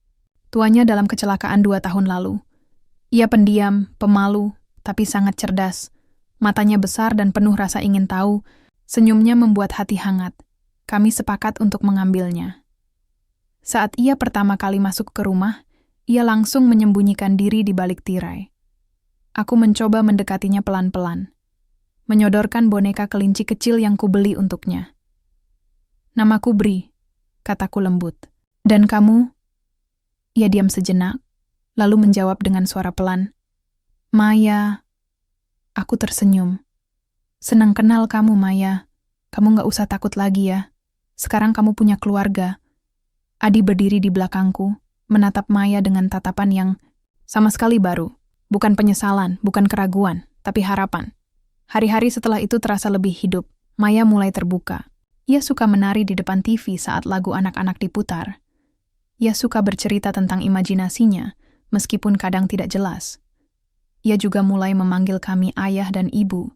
Tuanya dalam kecelakaan 2 tahun lalu. Ia pendiam, pemalu, tapi sangat cerdas. Matanya besar dan penuh rasa ingin tahu, senyumnya membuat hati hangat. Kami sepakat untuk mengambilnya. Saat ia pertama kali masuk ke rumah, ia langsung menyembunyikan diri di balik tirai. Aku mencoba mendekatinya pelan-pelan, menyodorkan boneka kelinci kecil yang kubeli untuknya. "Namaku Bri," kataku lembut. "Dan kamu?" Ia diam sejenak, lalu menjawab dengan suara pelan, "Maya." Aku tersenyum. "Senang kenal kamu, Maya. Kamu gak usah takut lagi ya. Sekarang kamu punya keluarga." Adi berdiri di belakangku, menatap Maya dengan tatapan yang sama sekali baru. Bukan penyesalan, bukan keraguan, tapi harapan. Hari-hari setelah itu terasa lebih hidup. Maya mulai terbuka. Ia suka menari di depan TV saat lagu anak-anak diputar. Ia suka bercerita tentang imajinasinya, meskipun kadang tidak jelas. Ia juga mulai memanggil kami ayah dan ibu,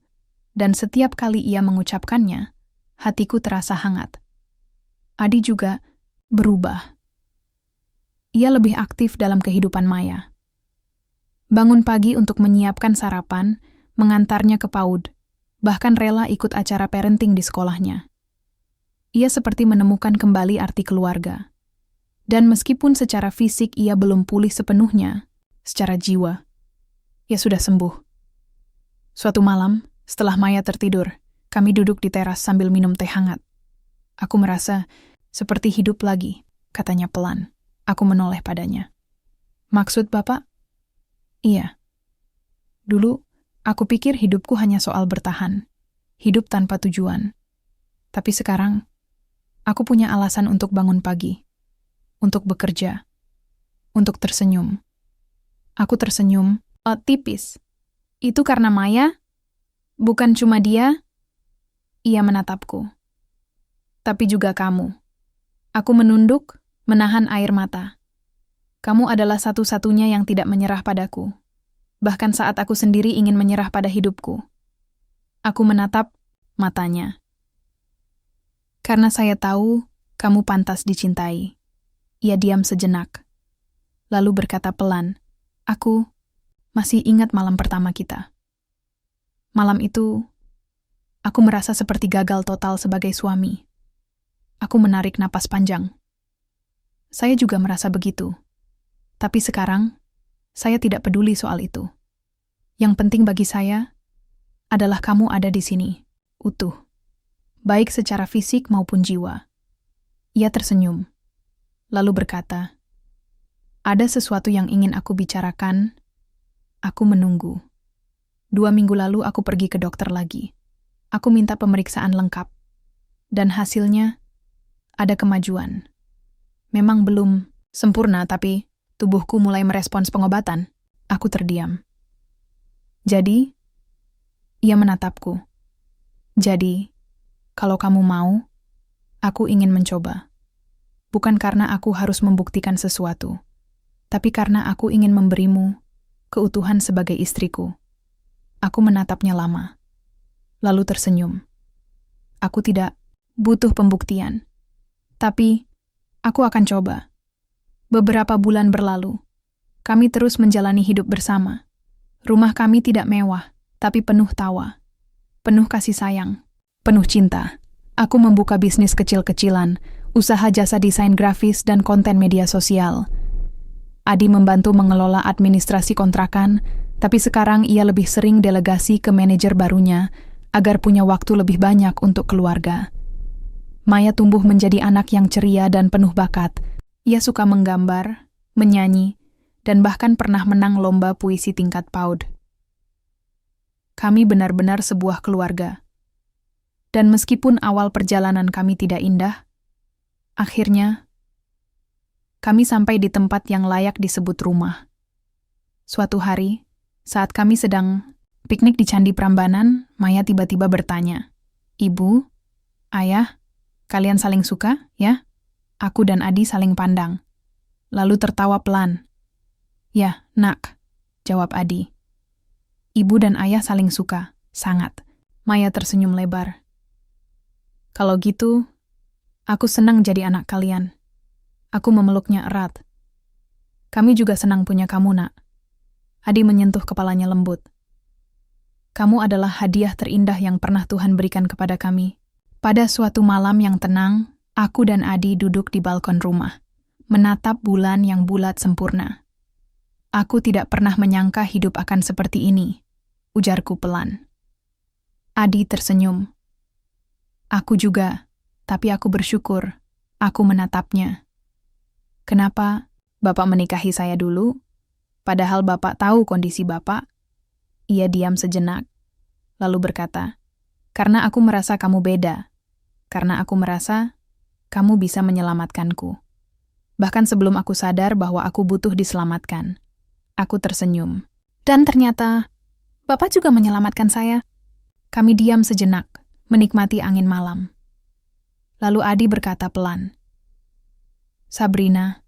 dan setiap kali ia mengucapkannya, hatiku terasa hangat. Adi juga berubah. Ia lebih aktif dalam kehidupan Maya. Bangun pagi untuk menyiapkan sarapan, mengantarnya ke PAUD, bahkan rela ikut acara parenting di sekolahnya. Ia seperti menemukan kembali arti keluarga. Dan meskipun secara fisik ia belum pulih sepenuhnya, secara jiwa, ia sudah sembuh. Suatu malam, setelah Maya tertidur, kami duduk di teras sambil minum teh hangat. "Aku merasa seperti hidup lagi," katanya pelan. Aku menoleh padanya. "Maksud Bapak?" "Iya. Dulu, aku pikir hidupku hanya soal bertahan, hidup tanpa tujuan. Tapi sekarang, aku punya alasan untuk bangun pagi, untuk bekerja, untuk tersenyum." Aku tersenyum, tipis. "Itu karena Maya? Bukan cuma dia?" Ia menatapku. "Tapi juga kamu." Aku menunduk, menahan air mata. "Kamu adalah satu-satunya yang tidak menyerah padaku. Bahkan saat aku sendiri ingin menyerah pada hidupku." Aku menatap matanya. "Karena saya tahu kamu pantas dicintai." Ia diam sejenak, lalu berkata pelan, "Aku masih ingat malam pertama kita. Malam itu, aku merasa seperti gagal total sebagai suami." Aku menarik napas panjang. Saya juga merasa begitu. Tapi sekarang, saya tidak peduli soal itu. Yang penting bagi saya, adalah kamu ada di sini, utuh, baik secara fisik maupun jiwa. Ia tersenyum, lalu berkata, "Ada sesuatu yang ingin aku bicarakan. Aku menunggu. 2 minggu lalu aku pergi ke dokter lagi. Aku minta pemeriksaan lengkap. Dan hasilnya, ada kemajuan. Memang belum sempurna, tapi tubuhku mulai merespons pengobatan." Aku terdiam. "Jadi?" Ia menatapku. "Jadi, kalau kamu mau, aku ingin mencoba. Bukan karena aku harus membuktikan sesuatu, tapi karena aku ingin memberimu keutuhan sebagai istriku." Aku menatapnya lama, lalu tersenyum. "Aku tidak butuh pembuktian, tapi aku akan coba." Beberapa bulan berlalu. Kami terus menjalani hidup bersama. Rumah kami tidak mewah, tapi penuh tawa, penuh kasih sayang, penuh cinta. Aku membuka bisnis kecil-kecilan, usaha jasa desain grafis dan konten media sosial. Adi membantu mengelola administrasi kontrakan, tapi sekarang ia lebih sering delegasi ke manajer barunya agar punya waktu lebih banyak untuk keluarga. Maya tumbuh menjadi anak yang ceria dan penuh bakat. Ia suka menggambar, menyanyi, dan bahkan pernah menang lomba puisi tingkat PAUD. Kami benar-benar sebuah keluarga. Dan meskipun awal perjalanan kami tidak indah, akhirnya kami sampai di tempat yang layak disebut rumah. Suatu hari, saat kami sedang piknik di Candi Prambanan, Maya tiba-tiba bertanya, "Ibu, Ayah, kalian saling suka, ya?" Aku dan Adi saling pandang, lalu tertawa pelan. "Ya, Nak," jawab Adi. "Ibu dan ayah saling suka, sangat." Maya tersenyum lebar. "Kalau gitu, aku senang jadi anak kalian." Aku memeluknya erat. "Kami juga senang punya kamu, Nak." Adi menyentuh kepalanya lembut. "Kamu adalah hadiah terindah yang pernah Tuhan berikan kepada kami." Pada suatu malam yang tenang, aku dan Adi duduk di balkon rumah, menatap bulan yang bulat sempurna. "Aku tidak pernah menyangka hidup akan seperti ini," ujarku pelan. Adi tersenyum. "Aku juga, tapi aku bersyukur." Aku menatapnya. "Kenapa Bapak menikahi saya dulu? Padahal Bapak tahu kondisi Bapak." Ia diam sejenak, lalu berkata, "Karena aku merasa kamu beda. Karena aku merasa kamu bisa menyelamatkanku. Bahkan sebelum aku sadar bahwa aku butuh diselamatkan." Aku tersenyum. "Dan ternyata, Bapak juga menyelamatkan saya." Kami diam sejenak, menikmati angin malam. Lalu Adi berkata pelan, "Sabrina,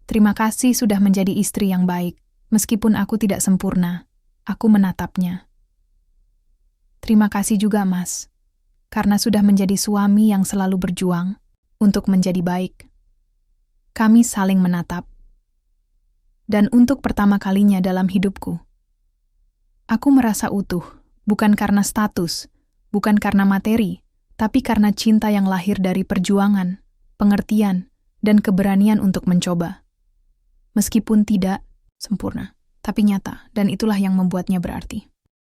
terima kasih sudah menjadi istri yang baik. Meskipun aku tidak sempurna." Aku menatapnya. "Terima kasih juga, Mas, karena sudah menjadi suami yang selalu berjuang untuk menjadi baik." Kami saling menatap. Dan untuk pertama kalinya dalam hidupku, aku merasa utuh, bukan karena status, bukan karena materi, tapi karena cinta yang lahir dari perjuangan, pengertian, dan keberanian untuk mencoba. Meskipun tidak sempurna, tapi nyata, dan itulah yang membuatnya berarti.